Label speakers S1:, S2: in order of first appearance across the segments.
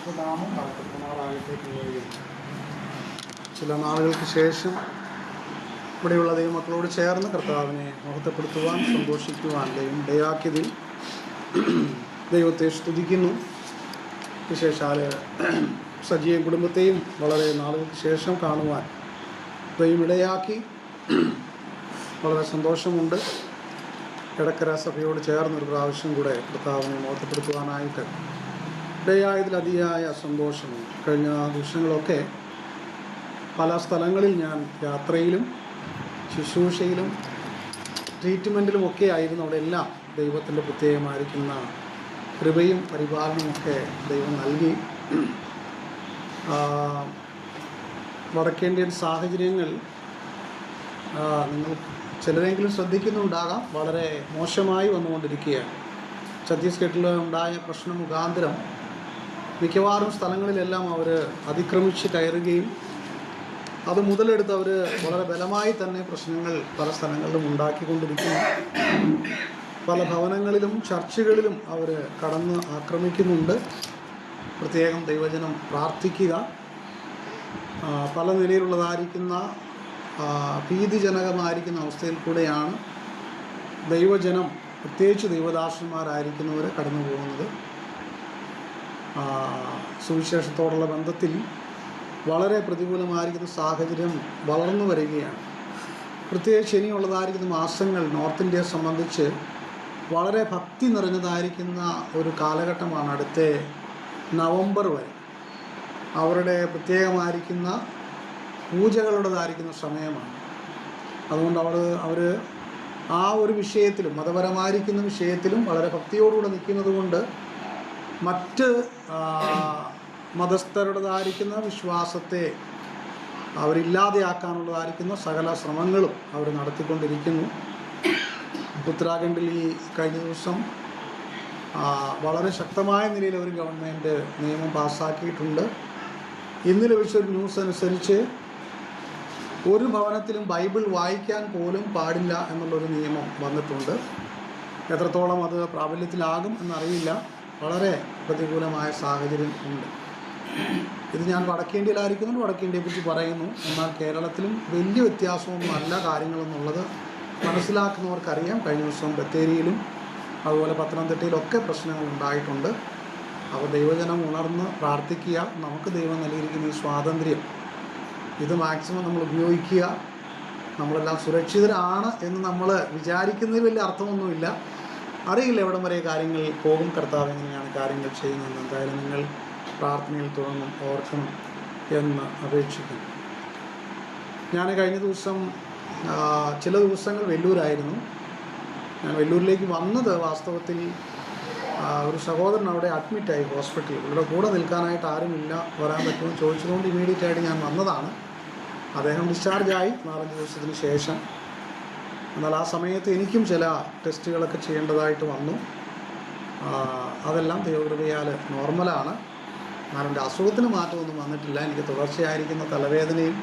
S1: പരിശുദ്ധനാമം വാഴ്ത്തപ്പെടുമാറാകട്ടെ. ചില നാളുകൾക്ക് ശേഷം ഇവിടെയുള്ള ദൈവമക്കളോട് ചേർന്ന് കർത്താവിനെ മഹത്വപ്പെടുത്തുവാൻ, സന്തോഷിക്കുവാൻ ദൈവം ഇടയാക്കിയതിൽ ദൈവത്തെ സ്തുതിക്കുന്നു. വിശേഷാൽ സജീവ കുടുംബത്തെയും വളരെ നാളുകൾക്ക് ശേഷം കാണുവാൻ ദൈവം ഇടയാക്കി. വളരെ സന്തോഷമുണ്ട്. എടക്കര സഭയോട് ചേർന്നൊരു പ്രാവശ്യം കൂടെ കർത്താവിനെ മഹത്വപ്പെടുത്തുവാനായിട്ട് ഇടയായതിൽ അതിയായ സന്തോഷമുണ്ട്. കഴിഞ്ഞ ദിവസങ്ങളൊക്കെ പല സ്ഥലങ്ങളിൽ ഞാൻ യാത്രയിലും ശുശ്രൂഷയിലും ട്രീറ്റ്മെൻറ്റിലുമൊക്കെ ആയിരുന്നു. അവിടെ എല്ലാം ദൈവത്തിൻ്റെ പ്രത്യേകമായിരിക്കുന്ന കൃപയും പരിപാലനമൊക്കെ ദൈവം നൽകി. വടക്കേന്ത്യൻ സാഹചര്യങ്ങൾ നിങ്ങൾ ചിലരെങ്കിലും ശ്രദ്ധിക്കുന്നുണ്ടാകാം, വളരെ മോശമായി വന്നുകൊണ്ടിരിക്കുകയാണ്. ഛത്തീസ്ഗഡിൽ ഉണ്ടായ പ്രശ്നം മുഖാന്തരം മിക്കവാറും സ്ഥലങ്ങളിലെല്ലാം അവർ അതിക്രമിച്ച് കയറുകയും അത് മുതലെടുത്ത് അവർ വളരെ ബലമായി തന്നെ പ്രശ്നങ്ങൾ പല സ്ഥലങ്ങളിലും ഉണ്ടാക്കിക്കൊണ്ടിരിക്കുന്നു. പല ഭവനങ്ങളിലും ചർച്ചുകളിലും അവർ കടന്ന് ആക്രമിക്കുന്നുണ്ട്. പ്രത്യേകം ദൈവജനം പ്രാർത്ഥിക്കുക. പല നിലയിലുള്ളതായിരിക്കുന്ന ഭീതിജനകമായിരിക്കുന്ന അവസ്ഥയിൽ കൂടെയാണ് ദൈവജനം, പ്രത്യേകിച്ച് ദൈവദാസന്മാരായിരിക്കുന്നവർ കടന്നു പോകുന്നത്. സുവിശേഷത്തോടുള്ള ബന്ധത്തിൽ വളരെ പ്രതികൂലമായിരിക്കുന്ന സാഹചര്യം വളർന്നു വരികയാണ്. പ്രത്യേകിച്ച് ഇനിയുള്ളതായിരിക്കുന്ന മാസങ്ങൾ നോർത്ത് ഇന്ത്യയെ സംബന്ധിച്ച് വളരെ ഭക്തി നിറഞ്ഞതായിരിക്കുന്ന ഒരു കാലഘട്ടമാണ്. അടുത്ത നവംബർ വരെ അവരുടെ പ്രത്യേകമായിരിക്കുന്ന പൂജകളുടേതായിരിക്കുന്ന സമയമാണ്. അതുകൊണ്ട് അവർ ആ ഒരു വിഷയത്തിലും, മതപരമായിരിക്കുന്ന വിഷയത്തിലും വളരെ ഭക്തിയോടുകൂടെ നിൽക്കുന്നത് കൊണ്ട് മറ്റ് മതസ്ഥരുടേതായിരിക്കുന്ന വിശ്വാസത്തെ അവരില്ലാതെയാക്കാനുള്ളതായിരിക്കുന്ന സകല ശ്രമങ്ങളും അവർ നടത്തിക്കൊണ്ടിരിക്കുന്നു. ഉത്തരാഖണ്ഡിൽ ഈ കഴിഞ്ഞ ദിവസം വളരെ ശക്തമായ നിലയിൽ ഒരു ഗവൺമെൻറ് നിയമം പാസ്സാക്കിയിട്ടുണ്ട്. ഇന്ന് ലഭിച്ചൊരു ന്യൂസ് അനുസരിച്ച് ഒരു ഭവനത്തിലും ബൈബിൾ വായിക്കാൻ പോലും പാടില്ല എന്നുള്ളൊരു നിയമം വന്നിട്ടുണ്ട്. എത്രത്തോളം അത് പ്രാബല്യത്തിലാകും എന്നറിയില്ല. വളരെ പ്രതികൂലമായ സാഹചര്യം ഉണ്ട്. ഇത് ഞാൻ വടക്കേന്ത്യയിലായിരിക്കുന്നുണ്ട്, വടക്കേന്ത്യയെക്കുറിച്ച് പറയുന്നു. എന്നാൽ കേരളത്തിലും വലിയ വ്യത്യാസമൊന്നും അല്ല കാര്യങ്ങളെന്നുള്ളത് മനസ്സിലാക്കുന്നവർക്കറിയാം. കഴിഞ്ഞ ദിവസം ബത്തേരിയിലും അതുപോലെ പത്തനംതിട്ടയിലൊക്കെ പ്രശ്നങ്ങൾ ഉണ്ടായിട്ടുണ്ട്. അപ്പോൾ ദൈവജനം ഉണർന്ന് പ്രാർത്ഥിക്കുക. നമുക്ക് ദൈവം നൽകിയിരിക്കുന്ന ഈ സ്വാതന്ത്ര്യം ഇത് മാക്സിമം നമ്മൾ ഉപയോഗിക്കുക. നമ്മളെല്ലാം സുരക്ഷിതരാണ് എന്ന് നമ്മൾ വിചാരിക്കുന്നതിൽ വലിയ അർത്ഥമൊന്നുമില്ല. അറിയില്ല എവിടം വരെ കാര്യങ്ങൾ പോകും, കർത്താവ് എങ്ങനെയാണ് കാര്യങ്ങൾ ചെയ്യുന്നതെന്ന്. എന്തായാലും നിങ്ങൾ പ്രാർത്ഥനയിൽ തുടർന്നും ഓർക്കണം എന്ന് അപേക്ഷിക്കുന്നു. ഞാൻ കഴിഞ്ഞ ദിവസം ചില ദിവസങ്ങൾ വെല്ലൂരായിരുന്നു. ഞാൻ വെല്ലൂരിലേക്ക് വന്നത് വാസ്തവത്തിൽ ഒരു സഹോദരൻ അവിടെ അഡ്മിറ്റായി ഹോസ്പിറ്റലിൽ. ഇവിടെ കൂടെ നിൽക്കാനായിട്ട് ആരുമില്ല, വരാൻ പറ്റുമെന്ന് ചോദിച്ചതുകൊണ്ട് ഇമീഡിയറ്റ് ആയിട്ട് ഞാൻ വന്നതാണ്. അദ്ദേഹം ഡിസ്ചാർജായി 4-5 ദിവസത്തിന് ശേഷം. എന്നാൽ ആ സമയത്ത് എനിക്കും ചില ടെസ്റ്റുകളൊക്കെ ചെയ്യേണ്ടതായിട്ട് വന്നു. അതെല്ലാം ദൈവകൃപയാൽ നോർമലാണ്. എന്നാൽ എൻ്റെ അസുഖത്തിന് മാറ്റമൊന്നും വന്നിട്ടില്ല. എനിക്ക് തുടർച്ചയായിരിക്കുന്ന തലവേദനയും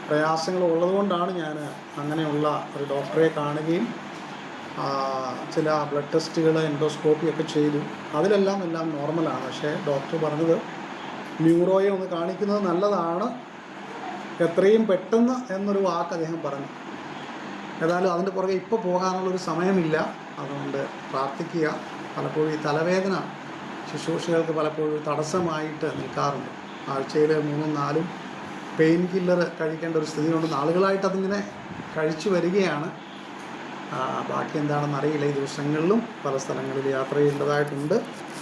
S1: പ്രയാസങ്ങളും ഉള്ളതുകൊണ്ടാണ് ഞാൻ അങ്ങനെയുള്ള ഒരു ഡോക്ടറെ കാണുകയും ചില ബ്ലഡ് ടെസ്റ്റുകൾ, എൻഡോസ്കോപ്പിയൊക്കെ ചെയ്തു. അതിലെല്ലാം നോർമലാണ്. പക്ഷേ ഡോക്ടർ പറഞ്ഞത് ന്യൂറോയെ ഒന്ന് കാണിക്കുന്നത് നല്ലതാണ്, എത്രയും പെട്ടെന്ന് എന്നൊരു വാക്ക് അദ്ദേഹം പറഞ്ഞു. ഏതായാലും അതിൻ്റെ പുറകെ ഇപ്പോൾ പോകാനുള്ളൊരു സമയമില്ല. അതുകൊണ്ട് പ്രാർത്ഥിക്കുക. പലപ്പോഴും ഈ തലവേദന ശുശ്രൂഷകൾക്ക് പലപ്പോഴും തടസ്സമായിട്ട് നിൽക്കാറുണ്ട്. ആഴ്ചയിൽ 3-4 പെയിൻ കില്ലർ കഴിക്കേണ്ട ഒരു സ്ഥിതിയുണ്ട്. നാളുകളായിട്ട് അതിങ്ങനെ കഴിച്ചു വരികയാണ്. ബാക്കി എന്താണെന്ന് അറിയില്ല. ഈ ദിവസങ്ങളിലും പല സ്ഥലങ്ങളിൽ യാത്ര ചെയ്യേണ്ടതായിട്ടുണ്ട്.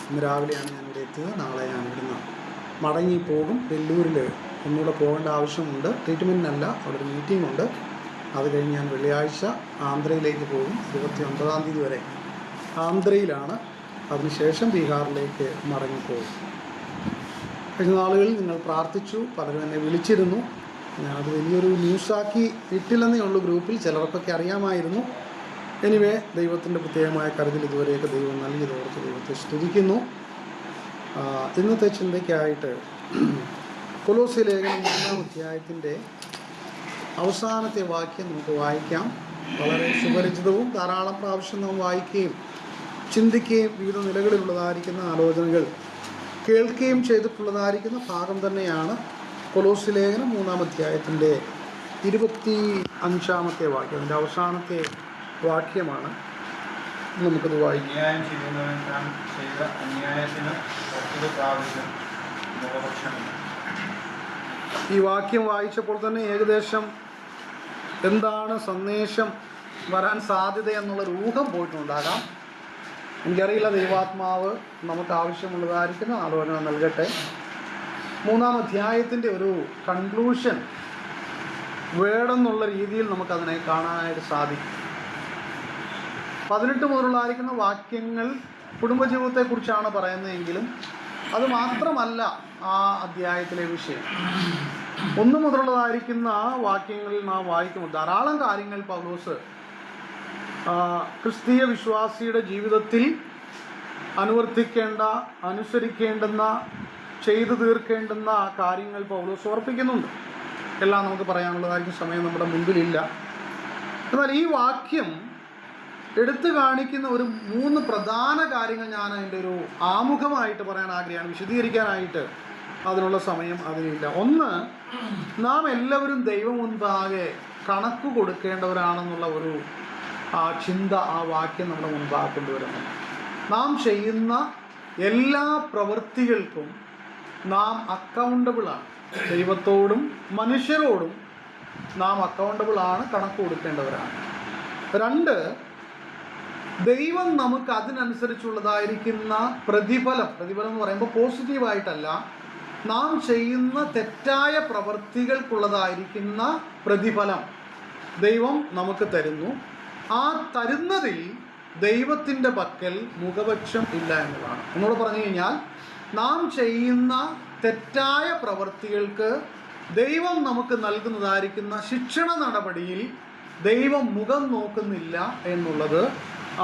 S1: ഇന്ന് രാവിലെയാണ് ഞാനിവിടെ എത്തിയത്. നാളെ ഞാൻ ഇവിടുന്ന് മടങ്ങിപ്പോകും. വെല്ലൂരിൽ ഒന്നുകൂടെ പോകേണ്ട ആവശ്യമുണ്ട്. ട്രീറ്റ്മെൻറ്റിനല്ല, അവിടെ ഒരു മീറ്റിംഗ് ഉണ്ട്. അത് കഴിഞ്ഞ് ഞാൻ വെള്ളിയാഴ്ച ആന്ധ്രയിലേക്ക് പോകും. 29-ാം തീയതി വരെ ആന്ധ്രയിലാണ്. അതിനുശേഷം ബീഹാറിലേക്ക് മടങ്ങിപ്പോകും. കഴിഞ്ഞ നാളുകളിൽ നിങ്ങൾ പ്രാർത്ഥിച്ചു, പലരും എന്നെ വിളിച്ചിരുന്നു. ഞാനത് വലിയൊരു ന്യൂസാക്കി ഇട്ടില്ലെന്നേ ഉള്ളൂ. ഗ്രൂപ്പിൽ ചിലർക്കൊക്കെ അറിയാമായിരുന്നു. എനിവേ, ദൈവത്തിൻ്റെ പ്രത്യേകമായ കരുതൽ ഇതുവരെയൊക്കെ ദൈവം നൽകിയതോർത്ത് ദൈവത്തെ സ്തുതിക്കുന്നു. ഇന്നത്തെ ചിന്തയ്ക്കായിട്ട് കൊലോസ്യ ലേഖനം 3-ാം അധ്യായത്തിൻ്റെ അവസാനത്തെ വാക്യം നമുക്ക് വായിക്കാം. വളരെ സുപരിചിതവും ധാരാളം പ്രാവശ്യം നാം വായിക്കുകയും ചിന്തിക്കുകയും വിവിധ നിലകളിലുള്ളതായിരിക്കുന്ന ആലോചനകൾ കേൾക്കുകയും ചെയ്തിട്ടുള്ളതായിരിക്കുന്ന ഭാഗം തന്നെയാണ് കൊലോസ്യ ലേഖനം 3-ാം അധ്യായത്തിൻ്റെ 25-ാമത്തെ വാക്യം. അതിൻ്റെ അവസാനത്തെ വാക്യമാണ്. നമുക്കത് വായിക്കാം. ഈ വാക്യം വായിച്ചപ്പോൾ തന്നെ ഏകദേശം എന്താണ് സന്ദേശം വരാൻ സാധ്യത എന്നുള്ളൊരു ഊഹം പോയിട്ടുണ്ടാകാം. എനിക്കറിയില്ല, ദൈവാത്മാവ് നമുക്ക് ആവശ്യമുള്ളതായിരിക്കുന്ന ആലോചന നൽകട്ടെ. 3-ാം അധ്യായത്തിൻ്റെ ഒരു കൺക്ലൂഷൻ വേണമെന്നുള്ള രീതിയിൽ നമുക്കതിനെ കാണാനായിട്ട് സാധിക്കും. 18 മുതലുള്ളതായിരിക്കുന്ന വാക്യങ്ങൾ കുടുംബജീവിതത്തെക്കുറിച്ചാണ് പറയുന്നതെങ്കിലും അത് മാത്രമല്ല ആ അധ്യായത്തിലെ വിഷയം. 1 മുതലുള്ളതായിരിക്കുന്ന ആ വാക്യങ്ങളിൽ നാം വായിക്കുമ്പോൾ ധാരാളം കാര്യങ്ങൾ പൗലോസ് ക്രിസ്തീയ വിശ്വാസിയുടെ ജീവിതത്തിൽ അനുവർത്തിക്കേണ്ട, അനുസരിക്കേണ്ടുന്ന, ചെയ്തു തീർക്കേണ്ടുന്ന കാര്യങ്ങൾ പൗലോസ് ഓർപ്പിക്കുന്നുണ്ട്. എല്ലാം നമുക്ക് പറയാനുള്ളതായിരിക്കും, സമയം നമ്മുടെ മുമ്പിലില്ല. എന്നാൽ ഈ വാക്യം എടുത്തു കാണിക്കുന്ന ഒരു 3 പ്രധാന കാര്യങ്ങൾ ഞാൻ അതിൻ്റെ ഒരു ആമുഖമായിട്ട് പറയാൻ ആഗ്രഹമാണ്. വിശദീകരിക്കാനായിട്ട് അതിനുള്ള സമയം അതിനില്ല. ഒന്ന്, നാം എല്ലാവരും ദൈവം മുൻപാകെ കണക്ക് കൊടുക്കേണ്ടവരാണെന്നുള്ള ഒരു ചിന്ത ആ വാക്യം നമ്മുടെ മുൻപാകെ കൊണ്ടുവരുന്നു. നാം ചെയ്യുന്ന എല്ലാ പ്രവൃത്തികൾക്കും നാം അക്കൗണ്ടബിളാണ്. ദൈവത്തോടും മനുഷ്യരോടും നാം അക്കൗണ്ടബിളാണ്, കണക്ക് കൊടുക്കേണ്ടവരാണ്. 2, ദൈവം നമുക്ക് അതിനനുസരിച്ചുള്ളതായിരിക്കുന്ന പ്രതിഫലം എന്ന് പറയുമ്പോൾ പോസിറ്റീവായിട്ടല്ല, നാം ചെയ്യുന്ന തെറ്റായ പ്രവൃത്തികൾക്കുള്ളതായിരിക്കുന്ന പ്രതിഫലം ദൈവം നമുക്ക് തരുന്നു. ആ തരുന്നതിൽ ദൈവത്തിൻ്റെ പക്കൽ മുഖപക്ഷം ഇല്ല എന്നതാണ്. എന്നോട് പറഞ്ഞു കഴിഞ്ഞാൽ, നാം ചെയ്യുന്ന തെറ്റായ പ്രവൃത്തികൾക്ക് ദൈവം നമുക്ക് നൽകുന്നതായിരിക്കുന്ന ശിക്ഷണ നടപടിയിൽ ദൈവം മുഖം നോക്കുന്നില്ല എന്നുള്ളത്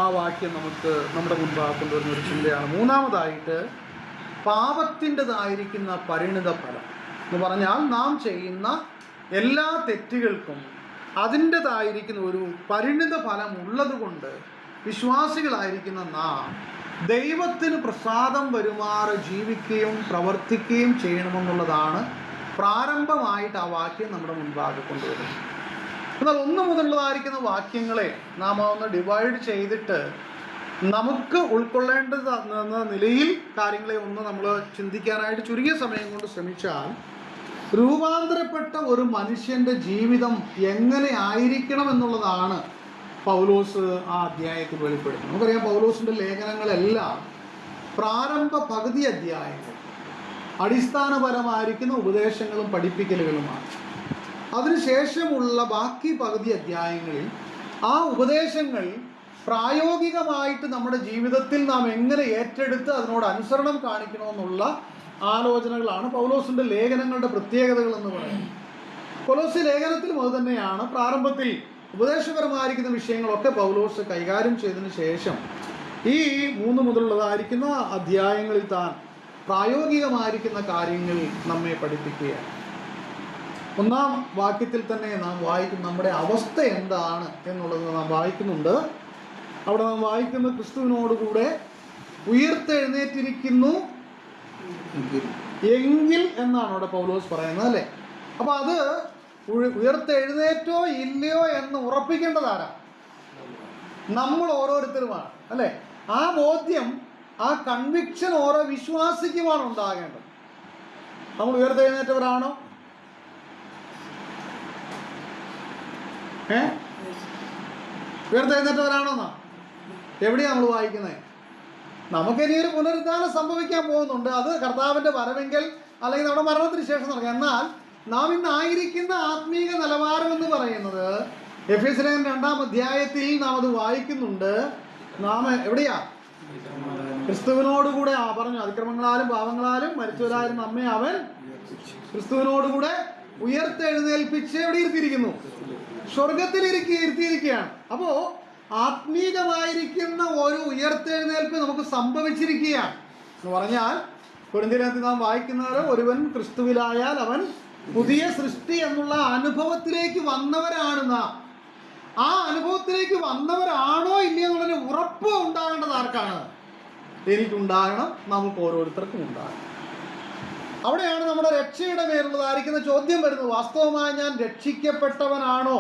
S1: ആ വാക്യം നമുക്ക് നമ്മുടെ മുൻപാകെ കൊണ്ടുവരുന്ന ഒരു ചിന്തയാണ്. 3-മതായിട്ട് പാപത്തിൻ്റെതായിരിക്കുന്ന പരിണിത ഫലം എന്ന് പറഞ്ഞാൽ, നാം ചെയ്യുന്ന എല്ലാ തെറ്റുകൾക്കും അതിൻ്റെതായിരിക്കുന്ന ഒരു പരിണിത ഫലം ഉള്ളതുകൊണ്ട് വിശ്വാസികളായിരിക്കുന്ന നാം ദൈവത്തിന് പ്രസാദം വരുമാറ് ജീവിക്കുകയും പ്രവർത്തിക്കുകയും ചെയ്യണമെന്നുള്ളതാണ് പ്രാരംഭമായിട്ട് ആ വാക്യം നമ്മുടെ മുൻപാകെ കൊണ്ടുവരുന്നത്. എന്നാൽ 1 മുതലുള്ളതായിരിക്കുന്ന വാക്യങ്ങളെ നാം ഒന്ന് ഡിവൈഡ് ചെയ്തിട്ട് നമുക്ക് ഉൾക്കൊള്ളേണ്ടതെന്ന നിലയിൽ കാര്യങ്ങളെ ഒന്ന് നമ്മൾ ചിന്തിക്കാനായിട്ട് ചുരുങ്ങിയ സമയം കൊണ്ട് ശ്രമിച്ചാൽ, രൂപാന്തരപ്പെട്ട ഒരു മനുഷ്യൻ്റെ ജീവിതം എങ്ങനെ ആയിരിക്കണം എന്നുള്ളതാണ് പൗലോസ് ആ അധ്യായത്തിൽ വെളിപ്പെടുത്തുന്നത്. നമുക്കറിയാം, പൗലോസിൻ്റെ ലേഖനങ്ങളെല്ലാം പ്രാരംഭ പകുതി അധ്യായങ്ങൾ അടിസ്ഥാനപരമായിരിക്കുന്ന ഉപദേശങ്ങളും പഠിപ്പിക്കലുകളുമാണ്. അതിനുശേഷമുള്ള ബാക്കി പകുതി അധ്യായങ്ങളിൽ ആ ഉപദേശങ്ങൾ പ്രായോഗികമായിട്ട് നമ്മുടെ ജീവിതത്തിൽ നാം എങ്ങനെ ഏറ്റെടുത്ത് അതിനോട് അനുസരണം കാണിക്കണമെന്നുള്ള ആലോചനകളാണ് പൗലോസിൻ്റെ ലേഖനങ്ങളുടെ പ്രത്യേകതകൾ എന്ന് പറയുന്നത്. കൊലോസ്യ ലേഖനത്തിലും അത് തന്നെയാണ്. പ്രാരംഭത്തിൽ ഉപദേശപരമായിരിക്കുന്ന വിഷയങ്ങളൊക്കെ പൗലോസ് കൈകാര്യം ചെയ്തതിന് ശേഷം ഈ 3 മുതലുള്ളതായിരിക്കുന്ന അധ്യായങ്ങളിൽ താൻ പ്രായോഗികമായിരിക്കുന്ന കാര്യങ്ങൾ നമ്മെ പഠിപ്പിക്കുകയാണ്. 1-ാം വാക്യത്തിൽ തന്നെ നാം വായിക്കും നമ്മുടെ അവസ്ഥ എന്താണ് എന്നുള്ളത് നാം വായിക്കുന്നുണ്ട്. അവിടെ നാം വായിക്കുന്ന ക്രിസ്തുവിനോടുകൂടെ ഉയർത്തെഴുന്നേറ്റിരിക്കുന്നു എങ്കിൽ എന്നാണ് അവിടെ പൗലോസ് പറയുന്നത്, അല്ലേ? അപ്പോൾ അത് ഉയർത്തെഴുന്നേറ്റോ ഇല്ലയോ എന്ന് ഉറപ്പിക്കേണ്ടതാരാ? നമ്മൾ ഓരോരുത്തരുമാണ്, അല്ലേ? ആ ബോധ്യം, ആ കൺവിക്ഷൻ ഓരോ വിശ്വാസിക്കുമാണ് ഉണ്ടാകേണ്ടത്. നമ്മൾ ഉയർത്തെഴുന്നേറ്റവരാണോ? ഉയർത്തെഴുന്നേറ്റവരാണോന്നാ? എവിടെയാണ് നമ്മൾ വായിക്കുന്നത്? നമുക്കിനി ഒരു പുനരുദ്ധാനം സംഭവിക്കാൻ പോകുന്നുണ്ട്. അത് കർത്താവിൻ്റെ വരവെങ്കിൽ അല്ലെങ്കിൽ നമ്മുടെ മരണത്തിന് ശേഷം നടക്കാം. എന്നാൽ നാം ഇന്നായിരിക്കുന്ന ആത്മീക നിലവാരം എന്ന് പറയുന്നത് എഫേസ്യർ 2-ാം അധ്യായത്തിൽ നാം അത് വായിക്കുന്നുണ്ട്. നാം എവിടെയാ? ക്രിസ്തുവിനോടുകൂടെ പറഞ്ഞു, അതിക്രമങ്ങളാലും പാപങ്ങളാലും മരിച്ചവരായിരുന്നു നമ്മെ അവൻ ക്രിസ്തുവിനോടുകൂടെ ഉയർത്തെഴുന്നേൽപ്പിച്ച് എവിടെ ഇരുത്തിയിരിക്കുന്നു? സ്വർഗത്തിൽ ഇരുത്തിയിരിക്കുകയാണ്. അപ്പോൾ ആത്മീകമായിരിക്കുന്ന ഒരു ഉയർത്തെഴുന്നേൽപ്പ് നമുക്ക് സംഭവിച്ചിരിക്കുകയാണ് എന്ന് പറഞ്ഞാൽ, കൊരിന്ത്യത്തിൽ നാം വായിക്കുന്നത്, ഒരുവൻ ക്രിസ്തുവിലായാൽ അവൻ പുതിയ സൃഷ്ടി എന്നുള്ള അനുഭവത്തിലേക്ക് വന്നവരാണ് നാം. ആ അനുഭവത്തിലേക്ക് വന്നവരാണോ ഇല്ലയോ എന്നുള്ളൊരു ഉറപ്പ് ഉണ്ടാകേണ്ടത് ആർക്കാണ്? എനിക്കുണ്ടാകണം, നമുക്ക് ഓരോരുത്തർക്കും ഉണ്ടാകണം. അവിടെയാണ് നമ്മുടെ രക്ഷയുടെ മേലുള്ളതായിരിക്കുന്ന ചോദ്യം വരുന്നത്. വാസ്തവമായി ഞാൻ രക്ഷിക്കപ്പെട്ടവനാണോ?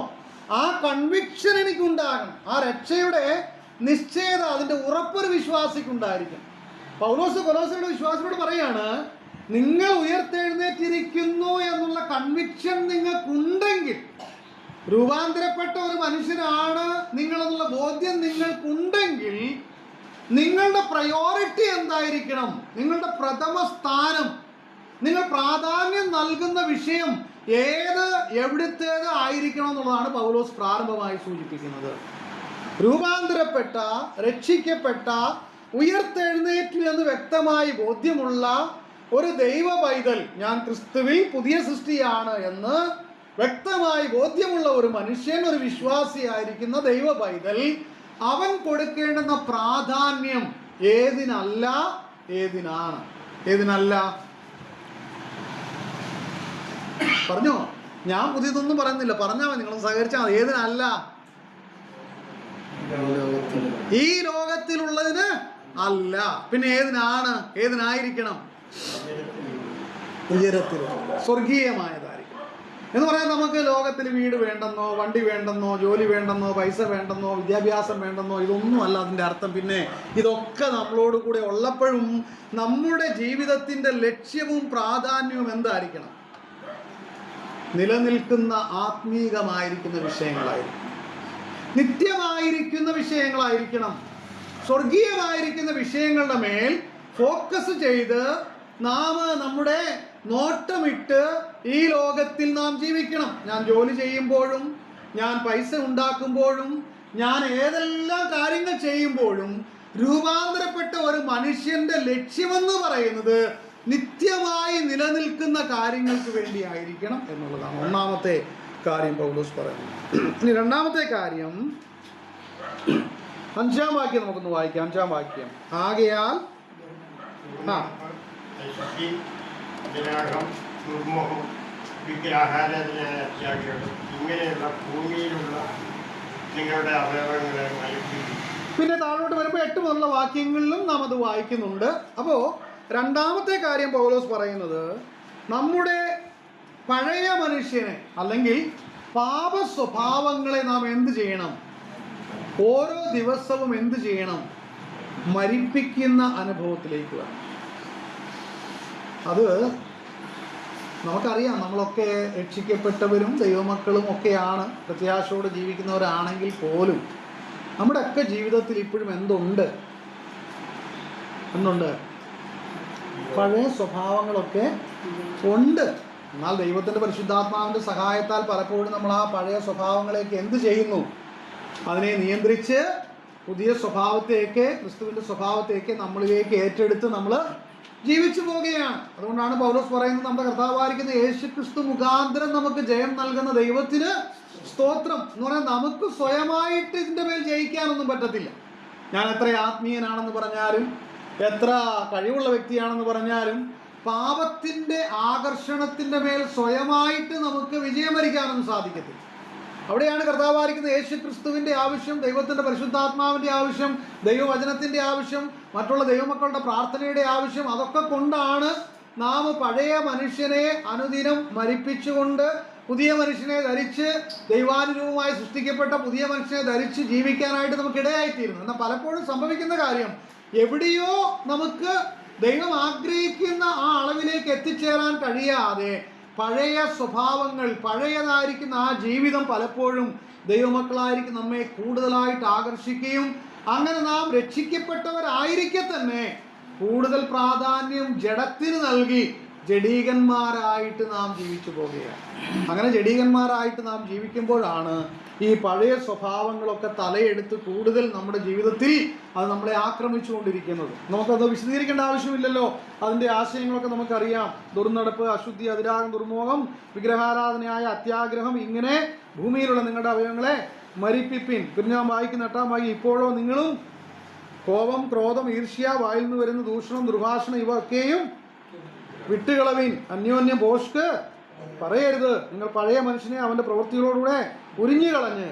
S1: ആ കൺവിക്ഷൻ എനിക്കുണ്ടാകണം. ആ രക്ഷയുടെ നിശ്ചയത, അതിൻ്റെ ഉറപ്പൊരു വിശ്വാസിക്കുണ്ടായിരിക്കും. പൗലോസ് കൊലോസ്യരുടെ വിശ്വാസിയോട് പറയാണ്, നിങ്ങൾ ഉയർത്തെഴുന്നേറ്റിരിക്കുന്നു എന്നുള്ള കൺവിക്ഷൻ നിങ്ങൾക്കുണ്ടെങ്കിൽ, രൂപാന്തരപ്പെട്ട ഒരു മനുഷ്യനാണ് നിങ്ങളെന്നുള്ള ബോധ്യം നിങ്ങൾക്കുണ്ടെങ്കിൽ, നിങ്ങളുടെ പ്രയോറിറ്റി എന്തായിരിക്കണം? നിങ്ങളുടെ പ്രഥമ സ്ഥാനം, നിങ്ങൾ പ്രാധാന്യം നൽകുന്ന വിഷയം എവിടുത്തേത് ആയിരിക്കണം എന്നുള്ളതാണ് പൗലോസ് പ്രാരംഭമായി സൂചിപ്പിക്കുന്നത്. രൂപാന്തരപ്പെട്ട, രക്ഷിക്കപ്പെട്ട, ഉയർത്തെഴുന്നേറ്റു എന്ന് വ്യക്തമായി ബോധ്യമുള്ള ഒരു ദൈവ പൈതൽ, ഞാൻ ക്രിസ്തുവിൽ പുതിയ സൃഷ്ടിയാണ് എന്ന് വ്യക്തമായി ബോധ്യമുള്ള ഒരു മനുഷ്യൻ, ഒരു വിശ്വാസിയായിരിക്കുന്ന ദൈവ പൈതൽ, അവൻ കൊടുക്കേണ്ടുന്ന പ്രാധാന്യം ഏതിനല്ല, ഏതിനാണ്? ഏതിനല്ല? പറഞ്ഞോ? ഞാൻ പുതിയതൊന്നും പറയുന്നില്ല, പറഞ്ഞാൽ മതി, നിങ്ങൾ സഹകരിച്ചാൽ മതി. ഏതിനല്ല? ഈ ലോകത്തിലുള്ളതിന് അല്ല. പിന്നെ ഏതിനാണ്? ഏതിനായിരിക്കണം? ഉയരത്തിലുള്ള സ്വർഗീയമായതായിരിക്കണം. എന്ന് പറയാൻ നമുക്ക് ലോകത്തിൽ വീട് വേണ്ടെന്നോ, വണ്ടി വേണ്ടെന്നോ, ജോലി വേണ്ടെന്നോ, പൈസ വേണ്ടെന്നോ, വിദ്യാഭ്യാസം വേണ്ടെന്നോ, ഇതൊന്നും അല്ല അതിൻ്റെ അർത്ഥം. പിന്നെ ഇതൊക്കെ നമ്മളോട് കൂടെ ഉള്ളപ്പോഴും നമ്മുടെ ജീവിതത്തിൻ്റെ ലക്ഷ്യവും പ്രാധാന്യവും എന്തായിരിക്കണം? നിലനിൽക്കുന്ന ആത്മീകമായിരിക്കുന്ന വിഷയങ്ങളായിരിക്കണം, നിത്യമായിരിക്കുന്ന വിഷയങ്ങളായിരിക്കണം, സ്വർഗീയമായിരിക്കുന്ന വിഷയങ്ങളുടെ മേൽ ഫോക്കസ് ചെയ്ത് നാം നമ്മുടെ നോട്ടമിട്ട് ഈ ലോകത്തിൽ നാം ജീവിക്കണം. ഞാൻ ജോലി ചെയ്യുമ്പോഴും, ഞാൻ പൈസ ഉണ്ടാക്കുമ്പോഴും, ഞാൻ ഏതെല്ലാം കാര്യങ്ങൾ ചെയ്യുമ്പോഴും രൂപാന്തരപ്പെട്ട ഒരു മനുഷ്യന്റെ ലക്ഷ്യമെന്ന് പറയുന്നത് നിത്യമായി നിലനിൽക്കുന്ന കാര്യങ്ങൾക്ക് വേണ്ടിയായിരിക്കണം എന്നുള്ളതാണ് ഒന്നാമത്തെ കാര്യം പൗലോസ് പറയുന്നത്. ഇനി രണ്ടാമത്തെ കാര്യം 5-ാം വാക്യം നമുക്കൊന്ന് വായിക്കാം. 5-ാം വാക്യം, ആകയാൽ പിന്നെ താഴോട്ട് വരുമ്പോൾ 8 മുതലുള്ള വാക്യങ്ങളിലും നാം അത് വായിക്കുന്നുണ്ട്. അപ്പോൾ രണ്ടാമത്തെ കാര്യം പൗലോസ് പറയുന്നത്, നമ്മുടെ പഴയ മനുഷ്യനെ അല്ലെങ്കിൽ പാപ സ്വഭാവങ്ങളെ നാം എന്ത് ചെയ്യണം? ഓരോ ദിവസവും എന്ത് ചെയ്യണം? മരിപ്പിക്കുന്ന അനുഭവത്തിലേക്ക് വരണം. അത് നമുക്കറിയാം, നമ്മളൊക്കെ രക്ഷിക്കപ്പെട്ടവരും ദൈവമക്കളും ഒക്കെയാണ്, പ്രത്യാശയോടെ ജീവിക്കുന്നവരാണെങ്കിൽ പോലും നമ്മുടെയൊക്കെ ജീവിതത്തിൽ ഇപ്പോഴും എന്തുണ്ട്? പഴയ സ്വഭാവങ്ങളൊക്കെ ഉണ്ട്. എന്നാൽ ദൈവത്തിൻ്റെ പരിശുദ്ധാത്മാവിൻ്റെ സഹായത്താൽ പലപ്പോഴും നമ്മൾ ആ പഴയ സ്വഭാവങ്ങളേക്ക് എന്ത് ചെയ്യുന്നു? അതിനെ നിയന്ത്രിച്ച് പുതിയ സ്വഭാവത്തേക്ക്, ക്രിസ്തുവിൻ്റെ സ്വഭാവത്തേക്ക് നമ്മളിലേക്ക് ഏറ്റെടുത്ത് നമ്മൾ ജീവിച്ചു പോവുകയാണ്. അതുകൊണ്ടാണ് പൗലോസ് പറയുന്നത്, നമ്മുടെ കർത്താവായിരിക്കുന്ന യേശു ക്രിസ്തു മുഖാന്തരം നമുക്ക് ജയം നൽകുന്ന ദൈവത്തിന് സ്തോത്രം എന്ന് പറഞ്ഞാൽ നമുക്ക് സ്വയമായിട്ട് ഇതിൻ്റെ മേൽ ജയിക്കാനൊന്നും പറ്റത്തില്ല. ഞാൻ എത്ര ആത്മീയനാണെന്ന് പറഞ്ഞാലും, എത്ര കഴിവുള്ള വ്യക്തിയാണെന്ന് പറഞ്ഞാലും, പാപത്തിൻ്റെ ആകർഷണത്തിൻ്റെ മേൽ സ്വയമായിട്ട് നമുക്ക് വിജയം വരിക്കാനൊന്നും സാധിക്കത്തില്ല. അവിടെയാണ് കർത്താവായിരിക്കുന്ന യേശു ക്രിസ്തുവിൻ്റെ ആവശ്യം, ദൈവത്തിൻ്റെ പരിശുദ്ധാത്മാവിൻ്റെ ആവശ്യം, ദൈവവചനത്തിൻ്റെ ആവശ്യം, മറ്റുള്ള ദൈവമക്കളുടെ പ്രാർത്ഥനയുടെ ആവശ്യം. അതൊക്കെ കൊണ്ടാണ് നാം പഴയ മനുഷ്യനെ അനുദിനം മരിപ്പിച്ചുകൊണ്ട് പുതിയ മനുഷ്യനെ ധരിച്ച്, ദൈവാനുരൂപമായി സൃഷ്ടിക്കപ്പെട്ട പുതിയ മനുഷ്യനെ ധരിച്ച് ജീവിക്കാനായിട്ട് നമുക്ക് ഇടയായിത്തീരുന്നു. എന്നാൽ പലപ്പോഴും സംഭവിക്കുന്ന കാര്യം, എവിടെയോ നമുക്ക് ദൈവം ആഗ്രഹിക്കുന്ന ആ അളവിലേക്ക് എത്തിച്ചേരാൻ കഴിയാതെ പഴയ സ്വഭാവങ്ങൾ, പഴയതായിരിക്കുന്ന ആ ജീവിതം പലപ്പോഴും ദൈവമക്കളായിരിക്കും നമ്മെ കൂടുതലായിട്ട് ആകർഷിക്കുകയും അങ്ങനെ നാം രക്ഷിക്കപ്പെട്ടവരായിരിക്കെ തന്നെ കൂടുതൽ പ്രാധാന്യം ജഡത്തിന് നൽകി ജഡീകന്മാരായിട്ട് നാം ജീവിച്ചു പോവുകയാണ്. അങ്ങനെ ജഡീകന്മാരായിട്ട് നാം ജീവിക്കുമ്പോഴാണ് ഈ പഴയ സ്വഭാവങ്ങളൊക്കെ തലയെടുത്ത് കൂടുതൽ നമ്മുടെ ജീവിതത്തിൽ അത് നമ്മളെ ആക്രമിച്ചുകൊണ്ടിരിക്കുന്നത്. നമുക്കത് വിശദീകരിക്കേണ്ട ആവശ്യമില്ലല്ലോ, അതിൻ്റെ ആശയങ്ങളൊക്കെ നമുക്കറിയാം. ദുർനടപ്പ്, അശുദ്ധി, അതിരാഗം, ദുർമോഹം, വിഗ്രഹാരാധനയായ അത്യാഗ്രഹം, ഇങ്ങനെ ഭൂമിയിലുള്ള നിങ്ങളുടെ അവയവങ്ങളെ മരിപ്പിപ്പിൻ. പിന്നെ ഞാൻ വായിക്കുന്ന 8-ാം വാക്യം, ഇപ്പോഴോ നിങ്ങളും കോപം, ക്രോധം, ഈർഷ്യ, വായിൽ നിന്ന് വരുന്ന ദൂഷണം, ദുർഭാഷണം ഇവയൊക്കെയും വിട്ടുകളവിൻ. അന്യോന്യം ഭോഷ്ക് പറയരുത്. നിങ്ങൾ പഴയ മനുഷ്യനെ അവൻ്റെ പ്രവൃത്തികളോടുകൂടെ ഉരിഞ്ഞു കളഞ്ഞ്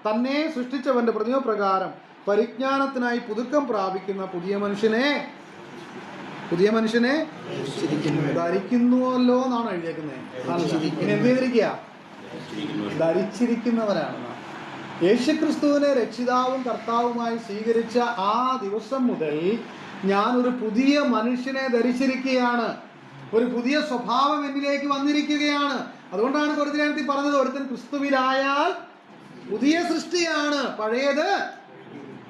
S1: തന്നെ സൃഷ്ടിച്ചവൻ്റെ പ്രതിമപ്രകാരം പരിജ്ഞാനത്തിനായി പുതുക്കം പ്രാപിക്കുന്ന പുതിയ മനുഷ്യനെ ധരിക്കുന്നുവല്ലോ എന്നാണ് എഴുതിയേക്കുന്നത്. പിന്നെ എന്ത് ചെയ്തിരിക്കുക? ധരിച്ചിരിക്കുന്നവരാണ് നാം. യേശുക്രിസ്തുവിനെ രക്ഷിതാവും കർത്താവുമായി സ്വീകരിച്ച ആ ദിവസം മുതൽ ഞാനൊരു പുതിയ മനുഷ്യനെ ധരിച്ചിരിക്കുകയാണ്. ഒരു പുതിയ സ്വഭാവം എന്നിലേക്ക് വന്നിരിക്കുകയാണ്. അതുകൊണ്ടാണ് കൊരിന്ത്യർ പറഞ്ഞത്, ഒരുത്തൻ ക്രിസ്തുവിലായാൽ പുതിയ സൃഷ്ടിയാണ്, പഴയത്.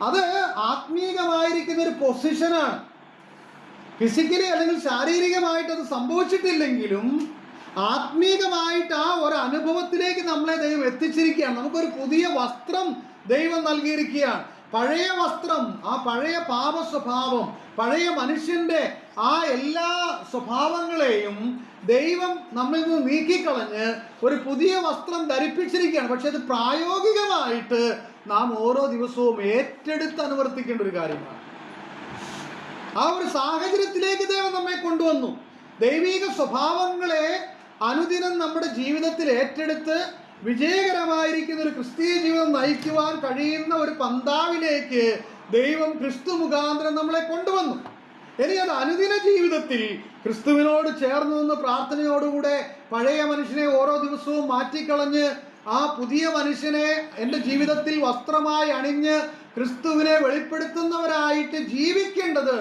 S1: അത് ആത്മീകമായിരിക്കുന്ന ഒരു പൊസിഷനാണ്. ഫിസിക്കലി അല്ലെങ്കിൽ ശാരീരികമായിട്ട് അത് സംഭവിച്ചിട്ടില്ലെങ്കിലും ആത്മീകമായിട്ട് ആ ഒരു അനുഭവത്തിലേക്ക് നമ്മളെ ദൈവം എത്തിച്ചിരിക്കുകയാണ്. നമുക്കൊരു പുതിയ വസ്ത്രം ദൈവം നൽകിയിരിക്കുകയാണ്. പഴയ വസ്ത്രം, ആ പഴയ പാപ സ്വഭാവം, പഴയ മനുഷ്യൻ്റെ ആ എല്ലാ സ്വഭാവങ്ങളെയും ദൈവം നമ്മിൽ നിന്ന് നീക്കിക്കളഞ്ഞ് ഒരു പുതിയ വസ്ത്രം ധരിപ്പിച്ചിരിക്കുകയാണ്. പക്ഷെ അത് പ്രായോഗികമായിട്ട് നാം ഓരോ ദിവസവും ഏറ്റെടുത്ത് അനുവർത്തിക്കേണ്ട ഒരു കാര്യമാണ്. ആ ഒരു സാഹചര്യത്തിലേക്ക് ദൈവം നമ്മെ കൊണ്ടുവന്നു. ദൈവിക സ്വഭാവങ്ങളെ അനുദിനം നമ്മുടെ ജീവിതത്തിൽ ഏറ്റെടുത്ത് വിജയകരമായിരിക്കുന്ന ഒരു ക്രിസ്തീയ ജീവിതം നയിക്കുവാൻ കഴിയുന്ന ഒരു പന്താവിലേക്ക് ദൈവം ക്രിസ്തു മുഖാന്തരം നമ്മളെ കൊണ്ടുവന്നു. ഇനി അത് അനുദിന ജീവിതത്തിൽ ക്രിസ്തുവിനോട് ചേർന്ന് നിന്ന് പ്രാർത്ഥനയോടുകൂടെ പഴയ മനുഷ്യനെ ഓരോ ദിവസവും മാറ്റിക്കളഞ്ഞ് ആ പുതിയ മനുഷ്യനെ എൻ്റെ ജീവിതത്തിൽ വസ്ത്രമായി അണിഞ്ഞ് ക്രിസ്തുവിനെ വെളിപ്പെടുത്തുന്നവരായിട്ട് ജീവിക്കേണ്ടത്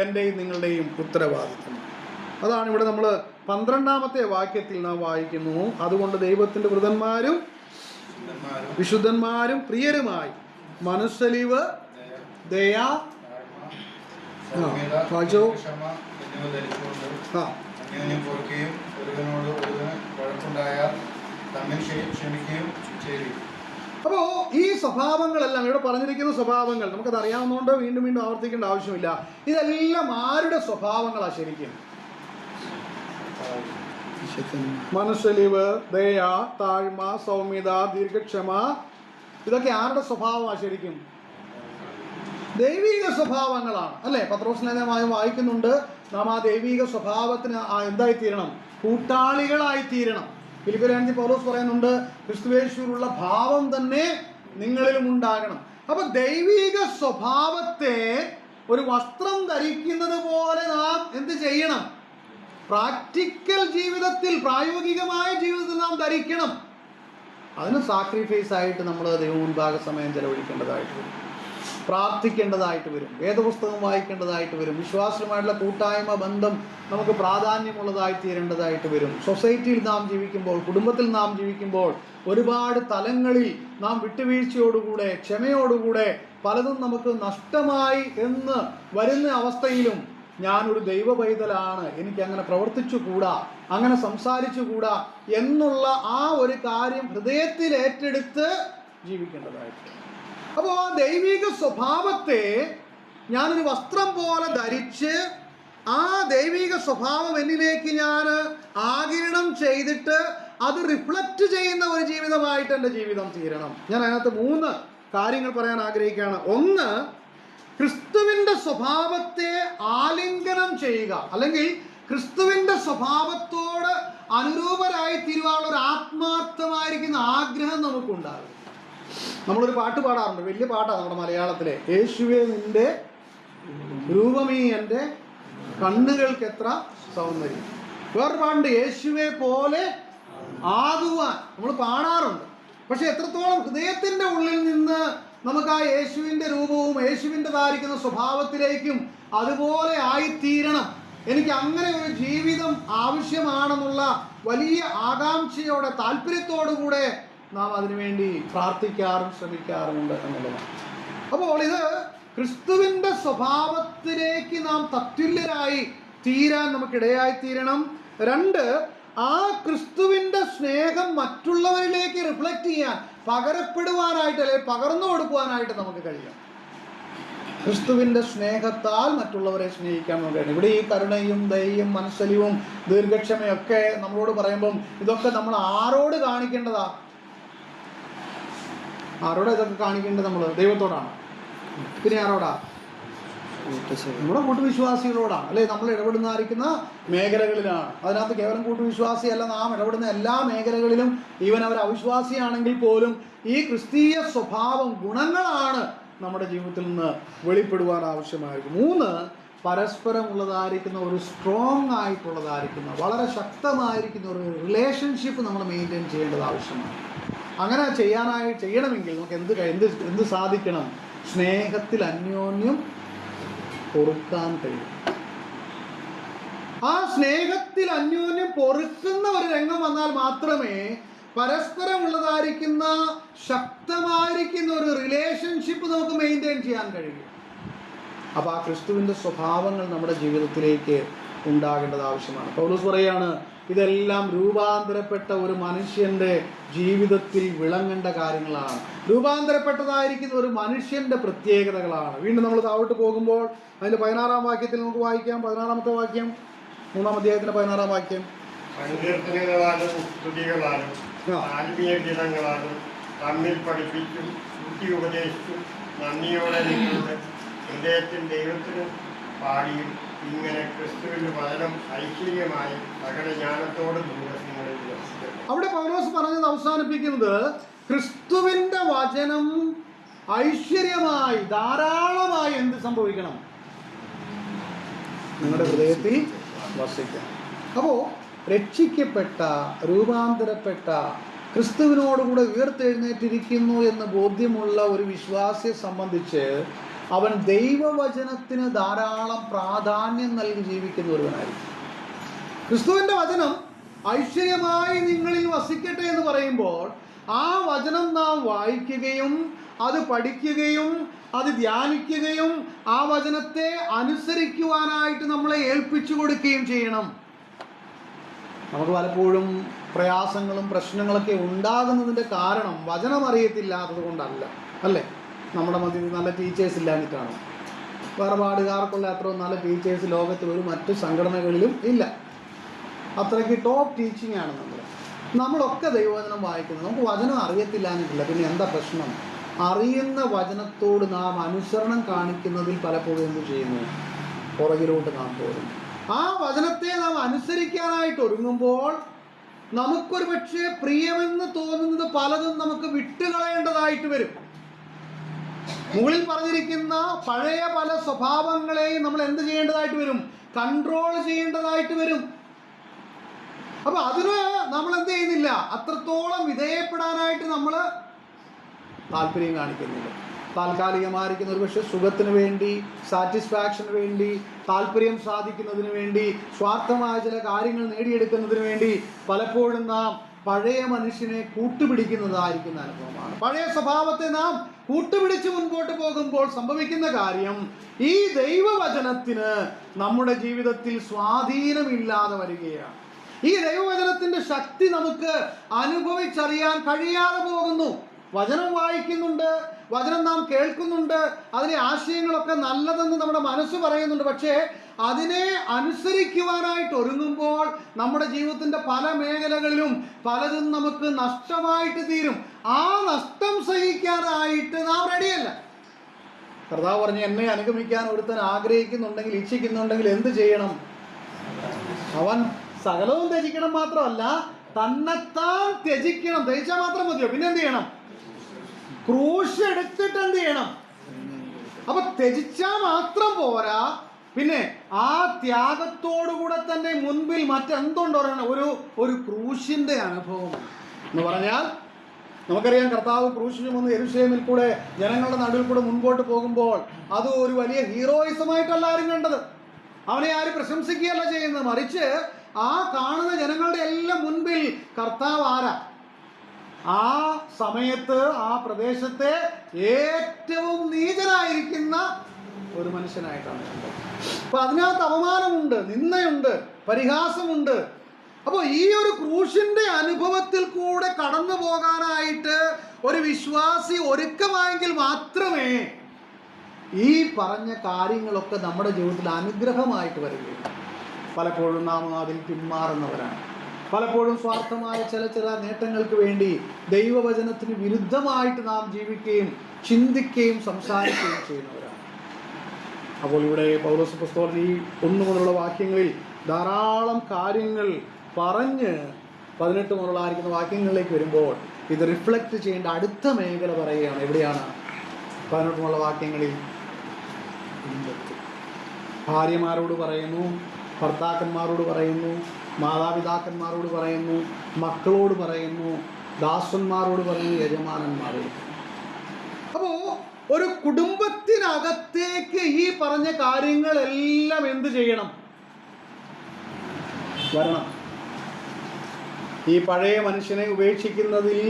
S1: എൻ്റെയും നിങ്ങളുടെയും ഉത്തരവാദിത്വം. അതാണ് ഇവിടെ നമ്മൾ 12-ാമത്തെ വാക്യത്തിൽ നാം വായിക്കുന്നു. അതുകൊണ്ട് ദൈവത്തിൻ്റെ വൃതന്മാരും വിശുദ്ധന്മാരും പ്രിയരുമായി മനസ്സലിവ്, ദയ, അപ്പോ ഈ സ്വഭാവങ്ങളെല്ലാം ഇവിടെ പറഞ്ഞിരിക്കുന്ന സ്വഭാവങ്ങൾ നമുക്കത് അറിയാവുന്നതുകൊണ്ട് വീണ്ടും വീണ്ടും ആവർത്തിക്കേണ്ട ആവശ്യമില്ല. ഇതെല്ലാം ആരുടെ സ്വഭാവങ്ങളാണ് ശരിക്കും? മനസ്സലിവ്, ദയ, താഴ്മ, സൗമ്യത, ദീർഘക്ഷമ, ഇതൊക്കെ ആരുടെ സ്വഭാവമാണ് ശരിക്കും? ദൈവിക സ്വഭാവങ്ങളാണ്, അല്ലേ? പത്രോസ്ലേഖനമായി വായിക്കുന്നുണ്ട്, നാം ആ ദൈവിക സ്വഭാവത്തിന് എന്തായിത്തീരണം? കൂട്ടാളികളായിത്തീരണം. ഫിലിപ്പിയർ പൗലോസ് പറയുന്നുണ്ട്, ക്രിസ്തുയേശുവിലുള്ള ഭാവം തന്നെ നിങ്ങളിലും ഉണ്ടാകണം. അപ്പൊ ദൈവിക സ്വഭാവത്തെ ഒരു വസ്ത്രം ധരിക്കുന്നത് പോലെ നാം എന്ത് ചെയ്യണം? പ്രാക്ടിക്കൽ ജീവിതത്തിൽ, പ്രായോഗികമായ ജീവിതത്തിൽ നാം ധരിക്കണം. അതിന് സാക്രിഫൈസ് ആയിട്ട് നമ്മൾ ദൈവം മുൻപാകെ സമയം ചെലവഴിക്കേണ്ടതായിട്ട് വരും, പ്രാർത്ഥിക്കേണ്ടതായിട്ട് വരും, വേദപുസ്തകം വായിക്കേണ്ടതായിട്ട് വരും, വിശ്വാസവുമായിട്ടുള്ള കൂട്ടായ്മ ബന്ധം നമുക്ക് പ്രാധാന്യമുള്ളതായി തീരേണ്ടതായിട്ട് വരും. സൊസൈറ്റിയിൽ നാം ജീവിക്കുമ്പോൾ, കുടുംബത്തിൽ നാം ജീവിക്കുമ്പോൾ ഒരുപാട് തലങ്ങളിൽ നാം വിട്ടുവീഴ്ചയോടുകൂടെ ക്ഷമയോടുകൂടെ പലതും നമുക്ക് നഷ്ടമായി എന്ന് വരുന്ന അവസ്ഥയിലും ഞാനൊരു ദൈവ പൈതലാണ്, എനിക്ക് അങ്ങനെ പ്രവർത്തിച്ചുകൂടാ, അങ്ങനെ സംസാരിച്ചുകൂടാ എന്നുള്ള ആ ഒരു കാര്യം ഹൃദയത്തിൽ ഏറ്റെടുത്ത് ജീവിക്കേണ്ടതായിട്ട്. അപ്പോൾ ആ ദൈവിക സ്വഭാവത്തെ ഞാനൊരു വസ്ത്രം പോലെ ധരിച്ച് ആ ദൈവിക സ്വഭാവം എന്നിലേക്ക് ഞാൻ ആഗിരണം ചെയ്തിട്ട് അത് റിഫ്ലക്റ്റ് ചെയ്യുന്ന ഒരു ജീവിതമായിട്ട് എൻ്റെ ജീവിതം തീരണം. ഞാൻ അതിനകത്ത് 3 കാര്യങ്ങൾ പറയാൻ ആഗ്രഹിക്കുകയാണ്. ഒന്ന്, ക്രിസ്തുവിൻ്റെ സ്വഭാവത്തെ ആലിംഗനം ചെയ്യുക, അല്ലെങ്കിൽ ക്രിസ്തുവിൻ്റെ സ്വഭാവത്തോട് അനുരൂപരായി തീരുവാനുള്ള ഒരു ആത്മാർത്ഥമായിരിക്കുന്ന ആഗ്രഹം നമുക്കുണ്ടാകും. നമ്മളൊരു പാട്ട് പാടാറുണ്ട്, വലിയ പാട്ടാണ് നമ്മുടെ മലയാളത്തിലെ, യേശുവേ നിന്റെ രൂപമീ എൻ്റെ കണ്ണുകൾക്ക് എത്ര സൗന്ദര്യം. വേറെ പാട്ടുണ്ട്, യേശുവെ പോലെ ആകുവാൻ. നമ്മൾ പാടാറുണ്ട്. പക്ഷെ എത്രത്തോളം ഹൃദയത്തിൻ്റെ ഉള്ളിൽ നിന്ന് നമുക്ക് ആ യേശുവിൻ്റെ രൂപവും യേശുവിൻ്റെതായിരിക്കുന്ന സ്വഭാവത്തിലേക്കും അതുപോലെ ആയിത്തീരണം, എനിക്ക് അങ്ങനെ ഒരു ജീവിതം ആവശ്യമാണെന്നുള്ള വലിയ ആകാംക്ഷയോടെ താല്പര്യത്തോടുകൂടെ നാം അതിനുവേണ്ടി പ്രാർത്ഥിക്കാറും ശ്രമിക്കാറുമുണ്ട് എന്നുള്ളതാണ്. അപ്പോൾ ഇത് ക്രിസ്തുവിൻ്റെ സ്വഭാവത്തിലേക്ക് നാം തത്തുല്യരായി തീരാൻ നമുക്കിടയായി തീരണം. 2, ആ ക്രിസ്തുവിൻ്റെ സ്നേഹം മറ്റുള്ളവരിലേക്ക് റിഫ്ലക്റ്റ് ചെയ്യാൻ, പകരപ്പെടുവാനായിട്ട് അല്ലെങ്കിൽ പകർന്നു കൊടുക്കുവാനായിട്ട് നമുക്ക് കഴിയണം. ക്രിസ്തുവിൻ്റെ സ്നേഹത്താൽ മറ്റുള്ളവരെ സ്നേഹിക്കാൻ നമുക്ക് കഴിയും. ഇവിടെ ഈ കരുണയും ദയയും മനസ്സലിവും ദീർഘക്ഷമയൊക്കെ നമ്മളോട് പറയുമ്പം ഇതൊക്കെ നമ്മൾ ആരോട് കാണിക്കേണ്ടതാ? ആരോടാ ഇതൊക്കെ കാണിക്കേണ്ടത്? നമ്മൾ ദൈവത്തോടാണ്. പിന്നെ ആരോടാ? നമ്മുടെ കൂട്ടുവിശ്വാസികളോടാണ്, അല്ലെ? നമ്മൾ ഇടപെടുന്നതായിരിക്കുന്ന മേഖലകളിലാണ്. അതിനകത്ത് കേവലം കൂട്ടുവിശ്വാസിയല്ല, നാം ഇടപെടുന്ന എല്ലാ മേഖലകളിലും ഈവൻ അവർ അവിശ്വാസിയാണെങ്കിൽ പോലും ഈ ക്രിസ്തീയ സ്വഭാവം, ഗുണങ്ങളാണ് നമ്മുടെ ജീവിതത്തിൽ നിന്ന് വെളിപ്പെടുവാൻ ആവശ്യമായിരിക്കും. 3, പരസ്പരമുള്ളതായിരിക്കുന്ന ഒരു സ്ട്രോങ് ആയിട്ടുള്ളതായിരിക്കുന്ന വളരെ ശക്തമായിരിക്കുന്ന ഒരു റിലേഷൻഷിപ്പ് നമ്മൾ മെയിൻറ്റെയിൻ ചെയ്യേണ്ടത് ആവശ്യമാണ്. അങ്ങനെ ചെയ്യണമെങ്കിൽ നമുക്ക് എന്ത് സാധിക്കണം? സ്നേഹത്തിൽ അന്യോന്യം പൊറുക്കാൻ കഴിയും. ആ സ്നേഹത്തിൽ അന്യോന്യം പൊറുക്കുന്ന ഒരു രംഗം വന്നാൽ മാത്രമേ പരസ്പരമുള്ളതായിരിക്കുന്ന ശക്തമായിരിക്കുന്ന ഒരു റിലേഷൻഷിപ്പ് നമുക്ക് മെയിൻറ്റെയിൻ ചെയ്യാൻ കഴിയും. അപ്പോൾ ആ ക്രിസ്തുവിൻ്റെ സ്വഭാവങ്ങൾ നമ്മുടെ ജീവിതത്തിലേക്ക് ഉണ്ടാകേണ്ടത് ആവശ്യമാണ്. പൗലോസ് പറയാണ്, ഇതെല്ലാം രൂപാന്തരപ്പെട്ട ഒരു മനുഷ്യൻ്റെ ജീവിതത്തിൽ വിളങ്ങേണ്ട കാര്യങ്ങളാണ്. രൂപാന്തരപ്പെട്ടതായിരിക്കുന്ന ഒരു മനുഷ്യൻ്റെ പ്രത്യേകതകളാണ്. വീണ്ടും നമ്മൾ താഴോട്ട് പോകുമ്പോൾ അതിൻ്റെ 16-ാം വാക്യത്തിൽ നമുക്ക് വായിക്കാം. 16-ാമത്തെ വാക്യം, 3-ാം അധ്യായത്തിൻ്റെ 16-ാം വാക്യം.
S2: സങ്കീർത്തനങ്ങളാലും സ്തുതികളാലും ആത്മീയ ഗീതങ്ങളാലും തമ്മിൽ പഠിപ്പിച്ചും ബുദ്ധി ഉപദേശിച്ചും നന്ദിയോടെ നിങ്ങളുടെ ഹൃദയത്തിൽ ദൈവത്തിന് പാടിയും ഇങ്ങനെ ക്രിസ്തുവിന്റെ വചനം ഐശ്വര്യമായി സകല ജ്ഞാനത്തോടും നിങ്ങളിൽ വസിക്കട്ടെ.
S1: അവിടെ പൗലോസ് പറഞ്ഞത് അവസാനിപ്പിക്കുന്നത് ക്രിസ്തുവിന്റെ വചനം ഐശ്വര്യമായി ധാരാളമായി എന്ത് സംഭവിക്കണം? നിങ്ങളുടെ ഹൃദയത്തിൽ വസിക്കണം. അപ്പോൾ രക്ഷിക്കപ്പെട്ട, രൂപാന്തരപ്പെട്ട, ക്രിസ്തുവിനോടുകൂടെ ഉയർത്തെഴുന്നേറ്റിരിക്കുന്നു എന്ന് ബോധ്യമുള്ള ഒരു വിശ്വാസിയെ സംബന്ധിച്ച് അവൻ ദൈവവചനത്തിന് ധാരാളം പ്രാധാന്യം നൽകി ജീവിക്കുന്ന ഒരുവനായിരിക്കും. ക്രിസ്തുവിൻ്റെ വചനം ഐശ്വര്യമായി നിങ്ങളിൽ വസിക്കട്ടെ എന്ന് പറയുമ്പോൾ ആ വചനം നാം വായിക്കുകയും അത് പഠിക്കുകയും അത് ധ്യാനിക്കുകയും ആ വചനത്തെ അനുസരിക്കുവാനായിട്ട് നമ്മളെ ഏൽപ്പിച്ചു കൊടുക്കുകയും ചെയ്യണം. നമുക്ക് പലപ്പോഴും പ്രയാസങ്ങളും പ്രശ്നങ്ങളൊക്കെ ഉണ്ടാകുന്നതിൻ്റെ കാരണം വചനം അറിയത്തില്ലാത്തത് കൊണ്ടല്ല, അല്ലേ? നമ്മുടെ മധ്യത്തിൽ നല്ല ടീച്ചേഴ്സ് ഇല്ലാഞ്ഞിട്ടാണ്. വേർപാടുകാർക്കുള്ള അത്ര നല്ല ടീച്ചേഴ്സ് ലോകത്തിൽ ഒരു മറ്റ് സംഘടനകളിലും ഇല്ല. അത്രയ്ക്ക് ടോപ്പ് ടീച്ചിങ് ആണ് നമ്മളൊക്കെ ദൈവവചനം വായിക്കുന്നത്. നമുക്ക് വചനം അറിയത്തില്ലാഞ്ഞിട്ടില്ല, പിന്നെ എന്താ പ്രശ്നം? അറിയുന്ന വചനത്തോട് നാം അനുസരണം കാണിക്കുന്നതിൽ പലപ്പോഴും എന്ത് ചെയ്യുന്നു? പുറകിലോട്ട് നാം പോകുന്നു. ആ വചനത്തെ നാം അനുസരിക്കാനായിട്ട് ഒരുങ്ങുമ്പോൾ നമുക്കൊരു പക്ഷേ പ്രിയമെന്ന് തോന്നുന്നത് പലതും നമുക്ക് വിട്ടുകളയേണ്ടതായിട്ട് വരും. മുകളിൽ പറഞ്ഞിരിക്കുന്ന പഴയ പല സ്വഭാവങ്ങളെയും നമ്മൾ എന്ത് ചെയ്യേണ്ടതായിട്ട് വരും? കൺട്രോൾ ചെയ്യേണ്ടതായിട്ട് വരും. അപ്പൊ അതിന് നമ്മൾ എന്ത് ചെയ്യുന്നില്ല? അത്രത്തോളം വിധേയപ്പെടാനായിട്ട് നമ്മൾ താല്പര്യം കാണിക്കുന്നില്ല. താൽക്കാലികമായിരിക്കുന്ന ഒരു പക്ഷേ സുഖത്തിന് വേണ്ടി, സാറ്റിസ്ഫാക്ഷന് വേണ്ടി, താല്പര്യം സാധിക്കുന്നതിന് വേണ്ടി, സ്വാർത്ഥമായ ചില കാര്യങ്ങൾ നേടിയെടുക്കുന്നതിന് വേണ്ടി പലപ്പോഴും നാം പഴയ മനുഷ്യനെ കൂട്ടുപിടിക്കുന്നതായിരിക്കുന്ന അനുഭവമാണ്. പഴയ സ്വഭാവത്തെ നാം കൂട്ടുപിടിച്ച് മുൻപോട്ട് പോകുമ്പോൾ സംഭവിക്കുന്ന കാര്യം, ഈ ദൈവവചനത്തിന് നമ്മുടെ ജീവിതത്തിൽ സ്വാധീനമില്ലാതെ വരികയാണ്. ഈ ദൈവവചനത്തിന്റെ ശക്തി നമുക്ക് അനുഭവിച്ചറിയാൻ കഴിയാതെ പോകുന്നു. വചനം വായിക്കുന്നുണ്ട്, വചനം നാം കേൾക്കുന്നുണ്ട്, അതിലെ ആശയങ്ങളൊക്കെ നല്ലതെന്ന് നമ്മുടെ മനസ്സ് പറയുന്നുണ്ട്. പക്ഷേ അതിനെ അനുസരിക്കുവാനായിട്ട് ഒരുങ്ങുമ്പോൾ നമ്മുടെ ജീവിതത്തിൻ്റെ പല മേഖലകളിലും പലതും നമുക്ക് നഷ്ടമായിട്ട് തീരും. ആ നഷ്ടം സഹിക്കാനായിട്ട് നാം റെഡിയല്ല. കർത്താവ് പറഞ്ഞു, എന്നെ അനുഗമിക്കാൻ ഒരുത്തൻ ആഗ്രഹിക്കുന്നുണ്ടെങ്കിൽ, ഇച്ഛിക്കുന്നുണ്ടെങ്കിൽ എന്ത് ചെയ്യണം? അവൻ സകലവും ത്യജിക്കണം, മാത്രമല്ല തന്നെത്താൻ ത്യജിക്കണം. ത്യജിച്ചാൽ മാത്രം മതിയോ? പിന്നെ എന്ത് ചെയ്യണം? ക്രൂശ് എടുത്തിട്ട് എന്ത് ചെയ്യണം? അപ്പൊ ത്യജിച്ചാൽ മാത്രം പോരാ, പിന്നെ ആ ത്യാഗത്തോടുകൂടെ തന്നെ മുൻപിൽ മറ്റെന്തുണ്ടോ ഒരു ക്രൂശിന്റെ അനുഭവം എന്ന് പറഞ്ഞാൽ, നമുക്കറിയാം കർത്താവ് ക്രൂശിന് വന്ന് യെരൂശലേമിൽ കൂടെ ജനങ്ങളുടെ നടുവിൽ കൂടെ മുൻപോട്ട് പോകുമ്പോൾ അത് ഒരു വലിയ ഹീറോയിസമായിട്ടല്ല ആരും കണ്ടത്. അവനെ ആരും പ്രശംസിക്കുകയല്ല ചെയ്യുന്നത്, മറിച്ച് ആ കാണുന്ന ജനങ്ങളുടെ എല്ലാം മുൻപിൽ കർത്താവ് ആരാ? ആ സമയത്ത് ആ പ്രദേശത്തെ ഏറ്റവും നീചനായിരിക്കുന്ന ഒരു മനുഷ്യനായിട്ടാണ് കണ്ടത്. അപ്പൊ അതിനകത്ത് അപമാനമുണ്ട്, നിന്ദയുണ്ട്, പരിഹാസമുണ്ട്. അപ്പോൾ ഈ ഒരു ക്രൂശിന്റെ അനുഭവത്തിൽ കൂടെ കടന്നു പോകാനായിട്ട് ഒരു വിശ്വാസി ഒരുക്കമായെങ്കിൽ മാത്രമേ ഈ പറഞ്ഞ കാര്യങ്ങളൊക്കെ നമ്മുടെ ജീവിതത്തിൽ അനുഗ്രഹമായിട്ട് വരികയുള്ളൂ. പലപ്പോഴും നാം അതിൽ പിന്മാറുന്നവരാണ്. പലപ്പോഴും സ്വാർത്ഥമായ ചില നേട്ടങ്ങൾക്ക് വേണ്ടി ദൈവവചനത്തിന് വിരുദ്ധമായിട്ട് നാം ജീവിക്കുകയും ചിന്തിക്കുകയും സംസാരിക്കുകയും ചെയ്യുന്നവരാണ്. അപ്പോൾ ഇവിടെ പൗലോസ് അപ്പോസ്തലൻ ഈ 1 മുതലുള്ള വാക്യങ്ങളിൽ ധാരാളം കാര്യങ്ങൾ പറഞ്ഞ് 18 മുതലായിരിക്കുന്ന വാക്യങ്ങളിലേക്ക് വരുമ്പോൾ ഇത് റിഫ്ലക്റ്റ് ചെയ്യേണ്ട അടുത്ത മേഖല പറയുകയാണ്. എവിടെയാണ്? 18 മുതലുള്ള വാക്യങ്ങളിൽ ഭാര്യമാരോട് പറയുന്നു, ഭർത്താക്കന്മാരോട് പറയുന്നു, മാതാപിതാക്കന്മാരോട് പറയുന്നു, മക്കളോട് പറയുന്നു, ദാസന്മാരോട് പറയുന്നു, യജമാനന്മാരോട്. അപ്പോൾ ഒരു കുടുംബത്തിനകത്തേക്ക് ഈ പറഞ്ഞ കാര്യങ്ങളെല്ലാം എന്ത് ചെയ്യണം? വരണം. ഈ പഴയ മനുഷ്യനെ ഉപേക്ഷിക്കുന്നതിൽ,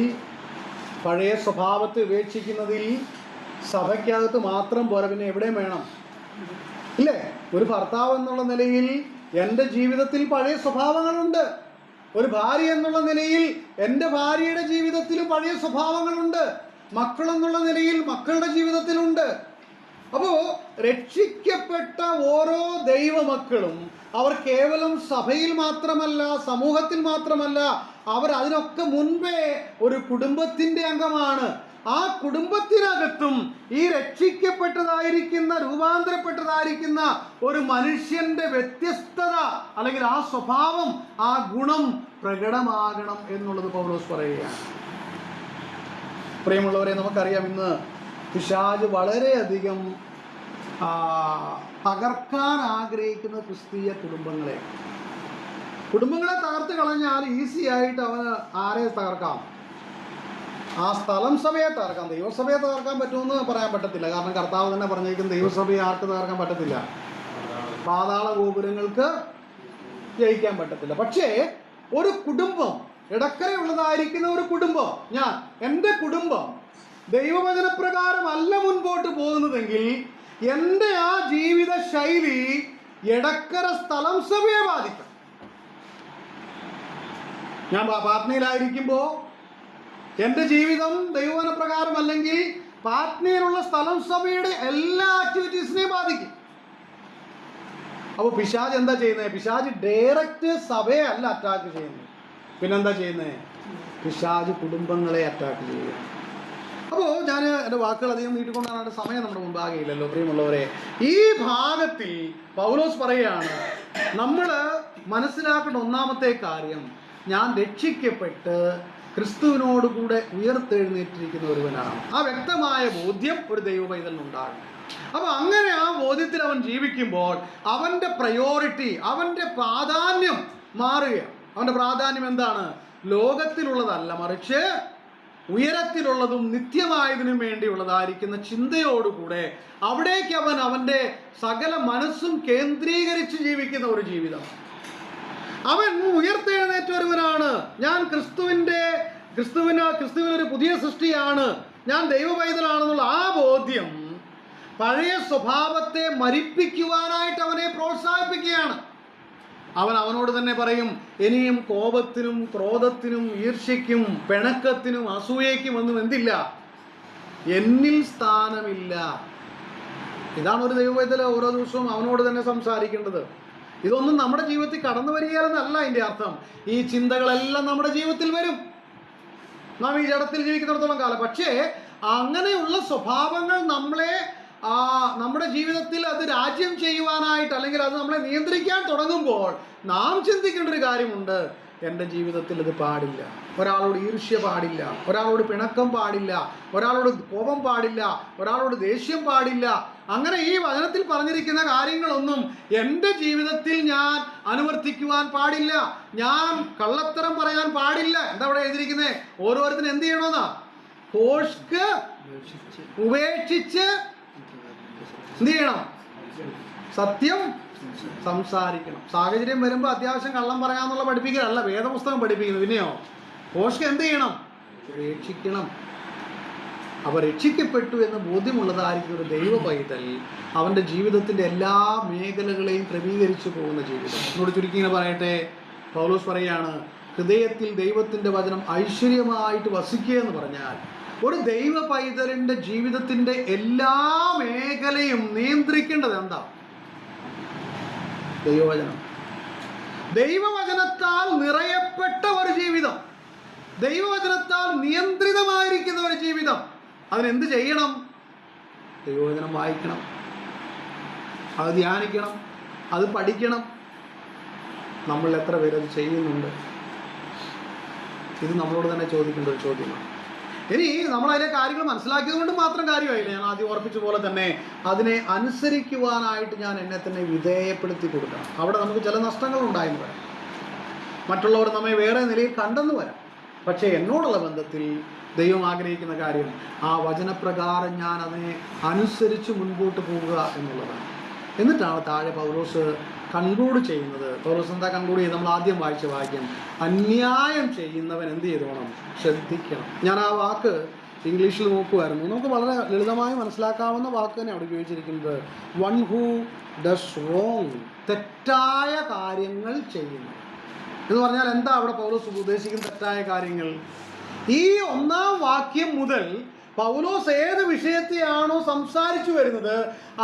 S1: പഴയ സ്വഭാവത്തെ ഉപേക്ഷിക്കുന്നതിൽ സഭയ്ക്കകത്ത് മാത്രം പോരാ, പിന്നെ എവിടെയും വേണം, ഇല്ലേ? ഒരു ഭർത്താവ് എന്നുള്ള നിലയിൽ എൻ്റെ ജീവിതത്തിൽ പഴയ സ്വഭാവങ്ങളുണ്ട്. ഒരു ഭാര്യ എന്നുള്ള നിലയിൽ എൻ്റെ ഭാര്യയുടെ ജീവിതത്തിൽ പഴയ സ്വഭാവങ്ങളുണ്ട്. മക്കളെന്നുള്ള നിലയിൽ മക്കളുടെ ജീവിതത്തിലുണ്ട്. അപ്പോൾ രക്ഷിക്കപ്പെട്ട ഓരോ ദൈവമക്കളും അവർ കേവലം സഭയിൽ മാത്രമല്ല, സമൂഹത്തിൽ മാത്രമല്ല, അവർ അതിനൊക്കെ മുൻപേ ഒരു കുടുംബത്തിൻ്റെ അംഗമാണ്. ആ കുടുംബത്തിനകത്തും ഈ രക്ഷിക്കപ്പെട്ടതായിരിക്കുന്ന, രൂപാന്തരപ്പെട്ടതായിരിക്കുന്ന ഒരു മനുഷ്യന്റെ വ്യത്യസ്തത അല്ലെങ്കിൽ ആ സ്വഭാവം, ആ ഗുണം പ്രകടമാകണം എന്നുള്ളത് പൗലോസ് പറയുകയാണ്. പ്രിയമുള്ളവരെ, നമുക്കറിയാം ഇന്ന് പിശാച് വളരെയധികം തകർക്കാൻ ആഗ്രഹിക്കുന്ന ക്രിസ്തീയ കുടുംബങ്ങളെ തകർത്ത് കളഞ്ഞാൽ ഈസി ആയിട്ട് അവന് ആരെ തകർക്കാം? ആ സ്ഥലം സഭയെ തകർക്കാം. ദൈവസഭയെ തകർക്കാൻ പറ്റുമെന്ന് പറയാൻ പറ്റത്തില്ല. കാരണം കർത്താവ് തന്നെ പറഞ്ഞേക്കും, ദൈവസഭയെ ആർക്ക് തകർക്കാൻ പറ്റത്തില്ല? പാതാള ഗോപുരങ്ങൾക്ക് ജയിക്കാൻ പറ്റത്തില്ല. പക്ഷേ ഒരു കുടുംബം, ഇടക്കരയുള്ളതായിരിക്കുന്ന ഒരു കുടുംബം, എൻ്റെ കുടുംബം ദൈവവചനപ്രകാരമല്ല മുൻപോട്ട് പോകുന്നതെങ്കിൽ എൻ്റെ ആ ജീവിത ശൈലി എടക്കര സ്ഥലം സഭയെ ബാധിക്കും. ഞാൻ പാറ്റ്നയിലായിരിക്കുമ്പോൾ എൻ്റെ ജീവിതം ദൈവവചനപ്രകാരം അല്ലെങ്കിൽ പാറ്റ്നയിലുള്ള സ്ഥലം സഭയുടെ എല്ലാ ആക്ടിവിറ്റീസിനെയും ബാധിക്കും. അപ്പോൾ പിശാച് എന്താ ചെയ്യുന്നത്? പിശാച് ഡയറക്റ്റ് സഭയെ അല്ല അറ്റാക്ക് ചെയ്യുന്നത്. പിന്നെന്താ ചെയ്യുന്നത്? പിശാച് കുടുംബങ്ങളെ അറ്റാക്ക് ചെയ്യുക. അപ്പോൾ ഞാൻ എൻ്റെ വാക്കുകൾ അധികം നീട്ടിക്കൊണ്ടാണ്, സമയം നമ്മുടെ മുമ്പാകെയില്ലല്ലോ. പ്രിയമുള്ളവരെ, ഈ ഭാഗത്തിൽ പൗലോസ് പറയുകയാണ്, നമ്മൾ മനസ്സിലാക്കേണ്ട ഒന്നാമത്തെ കാര്യം, ഞാൻ രക്ഷിക്കപ്പെട്ട് ക്രിസ്തുവിനോടുകൂടെ ഉയർത്തെഴുന്നേറ്റിരിക്കുന്ന ഒരുവനാണ്. ആ വ്യക്തമായ ബോധ്യം ഒരു ദൈവ പൈതലിനുണ്ടാകും. അപ്പോൾ അങ്ങനെ ആ ബോധ്യത്തിൽ അവൻ ജീവിക്കുമ്പോൾ അവൻ്റെ പ്രയോറിറ്റി, അവൻ്റെ പ്രാധാന്യം മാറുകയാണ്. അവൻ്റെ പ്രാധാന്യം എന്താണ്? ലോകത്തിലുള്ളതല്ല, മറിച്ച് ഉയരത്തിലുള്ളതും നിത്യമായതിനും വേണ്ടിയുള്ളതായിരിക്കുന്ന ചിന്തയോടുകൂടെ അവിടേക്ക് അവൻ അവൻ്റെ സകല മനസ്സും കേന്ദ്രീകരിച്ച് ജീവിക്കുന്ന ഒരു ജീവിതം. അവൻ ഉയർത്തെഴുന്നേറ്റ ഒരുവനാണ്. ഞാൻ ക്രിസ്തുവിനൊരു പുതിയ സൃഷ്ടിയാണ്, ഞാൻ ദൈവ പൈതലാണെന്നുള്ള ആ ബോധ്യം പഴയ സ്വഭാവത്തെ മരിപ്പിക്കുവാനായിട്ട് അവനെ പ്രോത്സാഹിപ്പിക്കുകയാണ്. അവനോട് തന്നെ പറയും, ഇനിയും കോപത്തിനും ക്രോധത്തിനും ഈർഷ്യയ്ക്കും പിണക്കത്തിനും അസൂയയ്ക്കും ഒന്നും എന്തില്ല, എന്നിൽ സ്ഥാനമില്ല. ഇതാണ് ഒരു ദൈവപൈതൽ ഓരോ ദിവസവും അവനോട് തന്നെ സംസാരിക്കേണ്ടത്. ഇതൊന്നും നമ്മുടെ ജീവിതത്തിൽ കടന്നു വരികയെന്നല്ല അതിൻ്റെ അർത്ഥം. ഈ ചിന്തകളെല്ലാം നമ്മുടെ ജീവിതത്തിൽ വരും, നാം ഈ ജഡത്തിൽ ജീവിക്കുന്നിടത്തോളം കാലം. പക്ഷേ അങ്ങനെയുള്ള സ്വഭാവങ്ങൾ നമ്മുടെ ജീവിതത്തിൽ അത് രാജ്യം ചെയ്യുവാനായിട്ട്, അല്ലെങ്കിൽ അത് നമ്മളെ നിയന്ത്രിക്കാൻ തുടങ്ങുമ്പോൾ നാം ചിന്തിക്കേണ്ട ഒരു കാര്യമുണ്ട്, എൻ്റെ ജീവിതത്തിൽ ഇത് പാടില്ല. ഒരാളോട് ഈർഷ്യ പാടില്ല, ഒരാളോട് പിണക്കം പാടില്ല, ഒരാളോട് കോപം പാടില്ല, ഒരാളോട് ദേഷ്യം പാടില്ല. അങ്ങനെ ഈ വചനത്തിൽ പറഞ്ഞിരിക്കുന്ന കാര്യങ്ങളൊന്നും എൻ്റെ ജീവിതത്തിൽ ഞാൻ അനുവർത്തിക്കുവാൻ പാടില്ല. ഞാൻ കള്ളത്തരം പറയാൻ പാടില്ല. എന്താ അവിടെ എഴുതിയിരിക്കുന്നത്? ഓരോരുത്തരും എന്ത് ചെയ്യണമെന്നാ? ഭോഷ്ക് ഉപേക്ഷിച്ച് എന്ത് ചെയ്യണം? സത്യം സംസാരിക്കണം. സാഹചര്യം വരുമ്പോൾ അത്യാവശ്യം കള്ളം പറയാമെന്നുള്ള പഠിപ്പിക്കലല്ല വേദപുസ്തകം പഠിപ്പിക്കുന്നത്. പിന്നെയോ ഭോഷ്ക് എന്ത് ചെയ്യണം? രക്ഷിക്കണം. അപ്പോൾ രക്ഷിക്കപ്പെട്ടു എന്ന് ബോധ്യമുള്ളതായിരിക്കും ഒരു ദൈവ പൈതൽ അവൻ്റെ ജീവിതത്തിൻ്റെ എല്ലാ മേഖലകളെയും ക്രമീകരിച്ചു പോകുന്ന ജീവിതം. എന്നോട് ചുരുക്കി ഇങ്ങനെ പറയട്ടെ, പൗലോസ് പറയുകയാണ്, ഹൃദയത്തിൽ ദൈവത്തിൻ്റെ വചനം ഐശ്വര്യമായിട്ട് വസിക്കുക എന്ന് പറഞ്ഞാൽ ഒരു ദൈവ പൈതലിൻ്റെ ജീവിതത്തിൻ്റെ എല്ലാ മേഖലയും നിയന്ത്രിക്കേണ്ടത് എന്താ? ദൈവവചനം. ദൈവവചനത്താൽ നിറയപ്പെട്ട ഒരു ജീവിതം, ദൈവവചനത്താൽ നിയന്ത്രിതമായിരിക്കുന്ന ഒരു ജീവിതം. അതിനെന്ത് ചെയ്യണം? ദൈവവചനം വായിക്കണം, അത് ധ്യാനിക്കണം, അത് പഠിക്കണം. നമ്മൾ എത്ര പേരത് ചെയ്യുന്നുണ്ട്? ഇത് നമ്മളോട് തന്നെ ചോദിക്കേണ്ട ഒരു ചോദ്യമാണ്. ഇനി നമ്മൾ അതിലെ കാര്യങ്ങൾ മനസ്സിലാക്കിയത് കൊണ്ട് മാത്രം കാര്യമായില്ല. ഞാൻ ആദ്യം ഓർപ്പിച്ച പോലെ തന്നെ അതിനെ അനുസരിക്കുവാനായിട്ട് ഞാൻ എന്നെ തന്നെ വിധേയപ്പെടുത്തി കൊടുക്കണം. അവിടെ നമുക്ക് ചില നഷ്ടങ്ങൾ ഉണ്ടായെന്ന് വരാം, മറ്റുള്ളവർ നമ്മെ വേറെ നിലയിൽ കണ്ടെന്ന് വരാം. പക്ഷേ എന്നോടുള്ള ബന്ധത്തിൽ ദൈവം ആഗ്രഹിക്കുന്ന കാര്യം ആ വചനപ്രകാരം ഞാൻ അതിനെ അനുസരിച്ച് മുൻപോട്ട് പോവുക എന്നുള്ളതാണ്. എന്നിട്ടാണ് താഴെ പൗലോസ് കൺക്ലൂഡ് ചെയ്യുന്നത്. പൗലോസ് എന്താ കൺക്ലൂഡ് ചെയ്യുന്നത്? നമ്മൾ ആദ്യം വായിച്ച വാക്യം, അന്യായം ചെയ്യുന്നവൻ എന്ത് ചെയ്തോണം? ശ്രദ്ധിക്കണം. ഞാൻ ആ വാക്ക് ഇംഗ്ലീഷിൽ നോക്കുമായിരുന്നു. നമുക്ക് വളരെ ലളിതമായി മനസ്സിലാക്കാവുന്ന വാക്ക് തന്നെ അവിടെ ഉപയോഗിച്ചിരിക്കുന്നത്. വൺ ഹൂ ഡസ് റോങ്, തെറ്റായ കാര്യങ്ങൾ ചെയ്യുന്നു എന്ന് പറഞ്ഞാൽ എന്താ അവിടെ പൗലോസ് ഉദ്ദേശിക്കുന്ന തെറ്റായ കാര്യങ്ങൾ? ഈ ഒന്നാം വാക്യം മുതൽ പൗലോസ് ഏത് വിഷയത്തെയാണോ സംസാരിച്ചു വരുന്നത്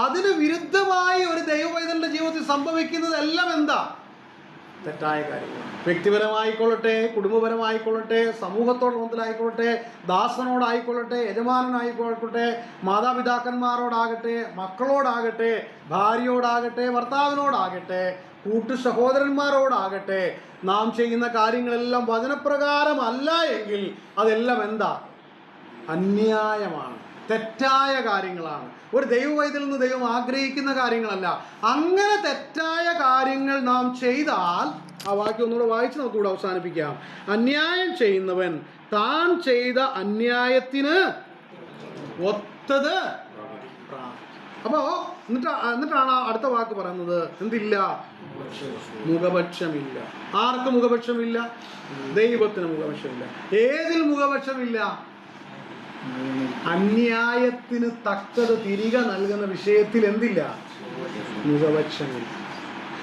S1: അതിന് വിരുദ്ധമായി ഒരു ദൈവപൈതലിന്റെ ജീവിതത്തിൽ സംഭവിക്കുന്നതെല്ലാം എന്താ? തെറ്റായ കാര്യങ്ങൾ. വ്യക്തിപരമായിക്കൊള്ളട്ടെ, കുടുംബപരമായിക്കൊള്ളട്ടെ, സമൂഹത്തോട് ബന്ധത്തിലായിക്കൊള്ളട്ടെ, ദാസനോടായിക്കൊള്ളട്ടെ, യജമാനനായിക്കൊള്ളട്ടെ, മാതാപിതാക്കന്മാരോടാകട്ടെ, മക്കളോടാകട്ടെ, ഭാര്യയോടാകട്ടെ, ഭർത്താവിനോടാകട്ടെ, കൂട്ടു സഹോദരന്മാരോടാകട്ടെ, നാം ചെയ്യുന്ന കാര്യങ്ങളെല്ലാം വചനപ്രകാരമല്ല എങ്കിൽ അതെല്ലാം എന്താ? അന്യായമാണ്, തെറ്റായ കാര്യങ്ങളാണ്. ഒരു ദൈവവൈതലിൽ നിന്ന് ദൈവം ആഗ്രഹിക്കുന്ന കാര്യങ്ങളല്ല. അങ്ങനെ തെറ്റായ കാര്യങ്ങൾ നാം ചെയ്താൽ, ആ വാക്യം ഒന്നുകൂടെ വായിച്ച് നമുക്കിവിടെ അവസാനിപ്പിക്കാം. അന്യായം ചെയ്യുന്നവൻ താൻ ചെയ്ത അന്യായത്തിന് ഒത്തത്. അപ്പോൾ എന്നിട്ടാണ് അടുത്ത വാക്ക് പറയുന്നത്, എന്തില്ല? മുഖപക്ഷമില്ല. ആർക്ക് മുഖപക്ഷമില്ല? ദൈവത്തിന് മുഖപക്ഷമില്ല. ഏതിൽ മുഖപക്ഷമില്ല? അന്യായത്തിന് തക്കത് തിരികെ നൽകുന്ന വിഷയത്തിൽ എന്തില്ല? മുഖപക്ഷമില്ല.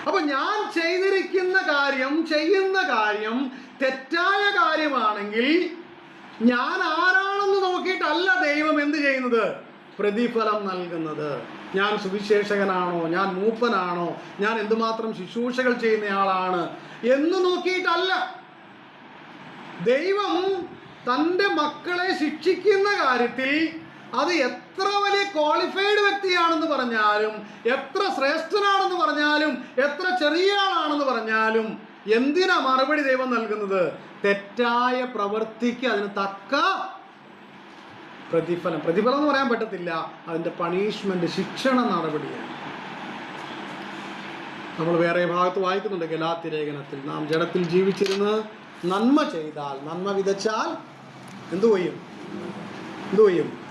S1: അപ്പൊ ഞാൻ ചെയ്തിരിക്കുന്ന കാര്യം, ചെയ്യുന്ന കാര്യം തെറ്റായ കാര്യമാണെങ്കിൽ ഞാൻ ആരാണെന്ന് നോക്കിയിട്ടല്ല ദൈവം എന്ത് ചെയ്യുന്നത്? പ്രതിഫലം നൽകുന്നത്. ഞാൻ സുവിശേഷകനാണോ, ഞാൻ മൂപ്പനാണോ, ഞാൻ എന്തുമാത്രം ശുശ്രൂഷകൾ ചെയ്യുന്നയാളാണ് എന്ന് നോക്കിയിട്ടല്ല. ദൈവം തൻ്റെ മക്കളെ ശിക്ഷിക്കുന്ന കാര്യത്തിൽ അത് എത്ര വലിയ ക്വാളിഫൈഡ് വ്യക്തിയാണെന്ന് പറഞ്ഞാലും, എത്ര ശ്രേഷ്ഠനാണെന്ന് പറഞ്ഞാലും, എത്ര ചെറിയ ആളാണെന്ന് പറഞ്ഞാലും എന്തിനാ മറുപടി ദൈവം നൽകുന്നത്? തെറ്റായ പ്രവൃത്തിക്ക് അതിന് തക്ക പ്രതിഫലം. പ്രതിഫലം എന്ന് പറയാൻ പറ്റത്തില്ല, അതിൻ്റെ പണിഷ്മെന്റ്, ശിക്ഷണ നടപടിയാണ്. നമ്മൾ വേറെ ഭാഗത്ത് വായിക്കുന്നുണ്ട് ഗലാത്യ ലേഖനത്തിൽ, നാം ജഡത്തിൽ ജീവിച്ചിരുന്ന് നന്മ ചെയ്താൽ, നന്മ വിതച്ചാൽ എന്തു കൊയ്യും?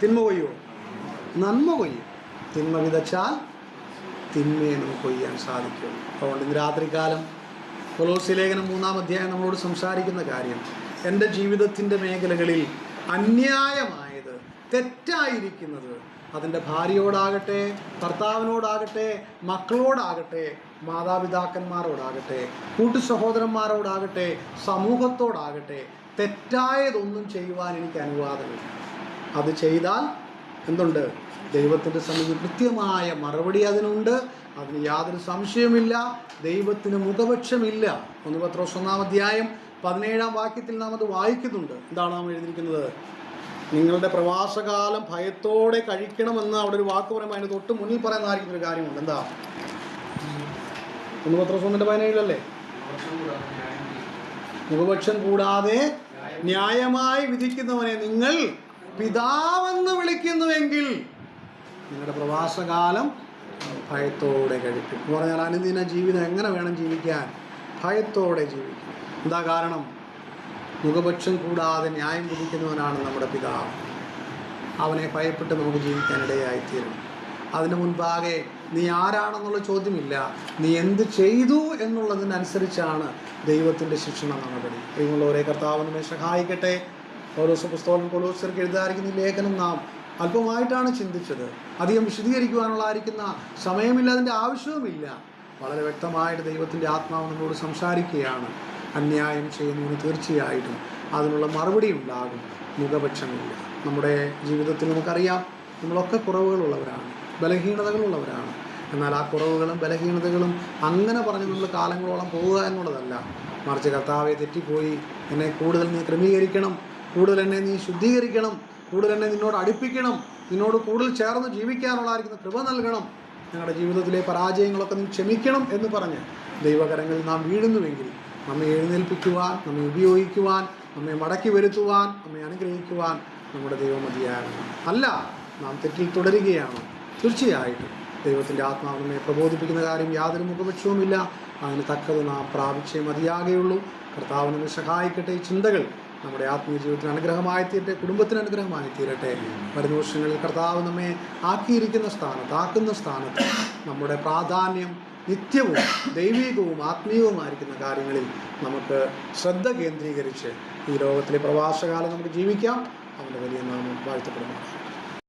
S1: തിന്മ കൊയ്യോ? നന്മ കൊയ്യും. തിന്മ വിതച്ചാൽ തിന്മയെ നമുക്ക് കൊയ്യാൻ സാധിക്കും. അതുകൊണ്ട് ഇന്ന് രാത്രികാലം കൊലോസ്യ ലേഖനം 3-ാം അധ്യായം നമ്മളോട് സംസാരിക്കുന്ന കാര്യം, എൻ്റെ ജീവിതത്തിൻ്റെ മേഖലകളിൽ അന്യായമായത്, തെറ്റായിരിക്കുന്നത്, അതിൻ്റെ ഭാര്യയോടാകട്ടെ, ഭർത്താവിനോടാകട്ടെ, മക്കളോടാകട്ടെ, മാതാപിതാക്കന്മാരോടാകട്ടെ, കൂട്ടു സഹോദരന്മാരോടാകട്ടെ, സമൂഹത്തോടാകട്ടെ, തെറ്റായതൊന്നും ചെയ്യുവാൻ എനിക്ക് അനുവാദമില്ല. അത് ചെയ്താൽ എന്തുണ്ട്? ദൈവത്തിൻ്റെ സന്നിധി കൃത്യമായ മറുപടി അതിനുണ്ട്. അതിന് യാതൊരു സംശയമില്ല. ദൈവത്തിന് മുഖപക്ഷമില്ല. 1 പത്രോസ് 1-ാം അധ്യായം 17-ാം വാക്യത്തിൽ നാം അത് വായിക്കുന്നുണ്ട്. എന്താണ് നാം എഴുതിയിരിക്കുന്നത്? നിങ്ങളുടെ പ്രവാസകാലം ഭയത്തോടെ കഴിക്കണമെന്ന് അവിടെ ഒരു വാക്ക് പറയുമ്പോൾ അതിന് തൊട്ട് മുന്നിൽ പറയുന്നതായിരിക്കുന്ന ഒരു കാര്യമുണ്ട്. എന്താ? 1 പത്രോസ് 1:17 മുഖപക്ഷം കൂടാതെ ന്യായമായി വിധിക്കുന്നവനെ നിങ്ങൾ പിതാവെന്ന് വിളിക്കുന്നുവെങ്കിൽ നിങ്ങളുടെ പ്രവാസകാലം ഭയത്തോടെ കഴിക്കും. എന്ന് പറഞ്ഞാൽ അനുദിന ജീവിതം എങ്ങനെ വേണം ജീവിക്കാൻ? ഭയത്തോടെ ജീവിക്കും. എന്താ കാരണം? മുഖപക്ഷം കൂടാതെ ന്യായം വിധിക്കുന്നവനാണ് നമ്മുടെ പിതാവ്. അവനെ ഭയപ്പെട്ട് നമുക്ക് ജീവിക്കാനിടയായിത്തീരണം. അതിന് മുൻപാകെ നീ ആരാണെന്നുള്ള ചോദ്യമില്ല, നീ എന്ത് ചെയ്തു എന്നുള്ളതിനനുസരിച്ചാണ് ദൈവത്തിൻ്റെ ശിക്ഷണ നടപടി. പ്രിയമുള്ളവരെ, കർത്താവ് നമ്മെ സഹായിക്കട്ടെ. പൗലോസ് പുസ്തകം കൊലോസ്യർക്ക് എഴുതാതിരിക്കുന്ന ഈ ലേഖനം നാം അല്പമായിട്ടാണ് ചിന്തിച്ചത്. അധികം വിശദീകരിക്കുവാനുള്ളതായിരിക്കുന്ന സമയമില്ല, അതിൻ്റെ ആവശ്യവുമില്ല. വളരെ വ്യക്തമായിട്ട് ദൈവത്തിൻ്റെ ആത്മാവ് നമ്മളോട് സംസാരിക്കുകയാണ്. അന്യായം ചെയ്യുന്നതിന് തീർച്ചയായിട്ടും അതിനുള്ള മറുപടി ഉണ്ടാകും. മുഖപക്ഷമില്ല. നമ്മുടെ ജീവിതത്തിൽ നമുക്കറിയാം, നമ്മളൊക്കെ കുറവുകളുള്ളവരാണ്, ബലഹീനതകളുള്ളവരാണ്. എന്നാൽ ആ കുറവുകളും ബലഹീനതകളും അങ്ങനെ പറഞ്ഞ് നമ്മൾ കാലങ്ങളോളം പോവുക എന്നുള്ളതല്ല. മറിച്ച് കർത്താവെ, തെറ്റിപ്പോയി, എന്നെ കൂടുതൽ നീ ക്രമീകരിക്കണം, കൂടുതൽ എന്നെ നീ ശുദ്ധീകരിക്കണം, കൂടുതൽ എന്നെ നിന്നോട് അടുപ്പിക്കണം, നിന്നോട് കൂടുതൽ ചേർന്ന് ജീവിക്കാനുള്ളതായിരിക്കുന്ന കൃപ നൽകണം, ഞങ്ങളുടെ ജീവിതത്തിലെ പരാജയങ്ങളൊക്കെ നീ ക്ഷമിക്കണം എന്ന് പറഞ്ഞ് ദൈവകരങ്ങളിൽ നാം വീഴുന്നുവെങ്കിൽ നമ്മെ എഴുന്നേൽപ്പിക്കുവാൻ, നമ്മെ ഉപയോഗിക്കുവാൻ, നമ്മെ മടക്കി വരുത്തുവാൻ, നമ്മെ അനുഗ്രഹിക്കുവാൻ നമ്മുടെ ദൈവം മതിയാകണം. അല്ല, നാം തെറ്റിൽ തുടരുകയാണ്, തീർച്ചയായിട്ടും ദൈവത്തിൻ്റെ ആത്മാവ് നമ്മെ പ്രബോധിപ്പിക്കുന്ന കാര്യം യാതൊരു മുഖപക്ഷവുമില്ല. അതിന് തക്കത് നാം പ്രാപിച്ചേ മതിയാകുകയുള്ളൂ. കർത്താവ് നമ്മെ സഹായിക്കട്ടെ. ഈ ചിന്തകൾ നമ്മുടെ ആത്മീയ ജീവിതത്തിന് അനുഗ്രഹമായി തീരട്ടെ, കുടുംബത്തിന് അനുഗ്രഹമായി തീരട്ടെ. വരുന്ന വർഷങ്ങളിൽ കർത്താവ് നമ്മെ ആക്കിയിരിക്കുന്ന ആക്കുന്ന സ്ഥാനത്ത് നമ്മുടെ പ്രാധാന്യം നിത്യവും ദൈവികവും ആത്മീയവുമായിരിക്കുന്ന കാര്യങ്ങളിൽ നമുക്ക് ശ്രദ്ധ കേന്ദ്രീകരിച്ച് ഈ ലോകത്തിലെ പ്രവാസകാലം നമുക്ക് ജീവിക്കാം. അവൻ്റെ വലിയ നാമം വാഴ്ത്തപ്പെടുന്നു.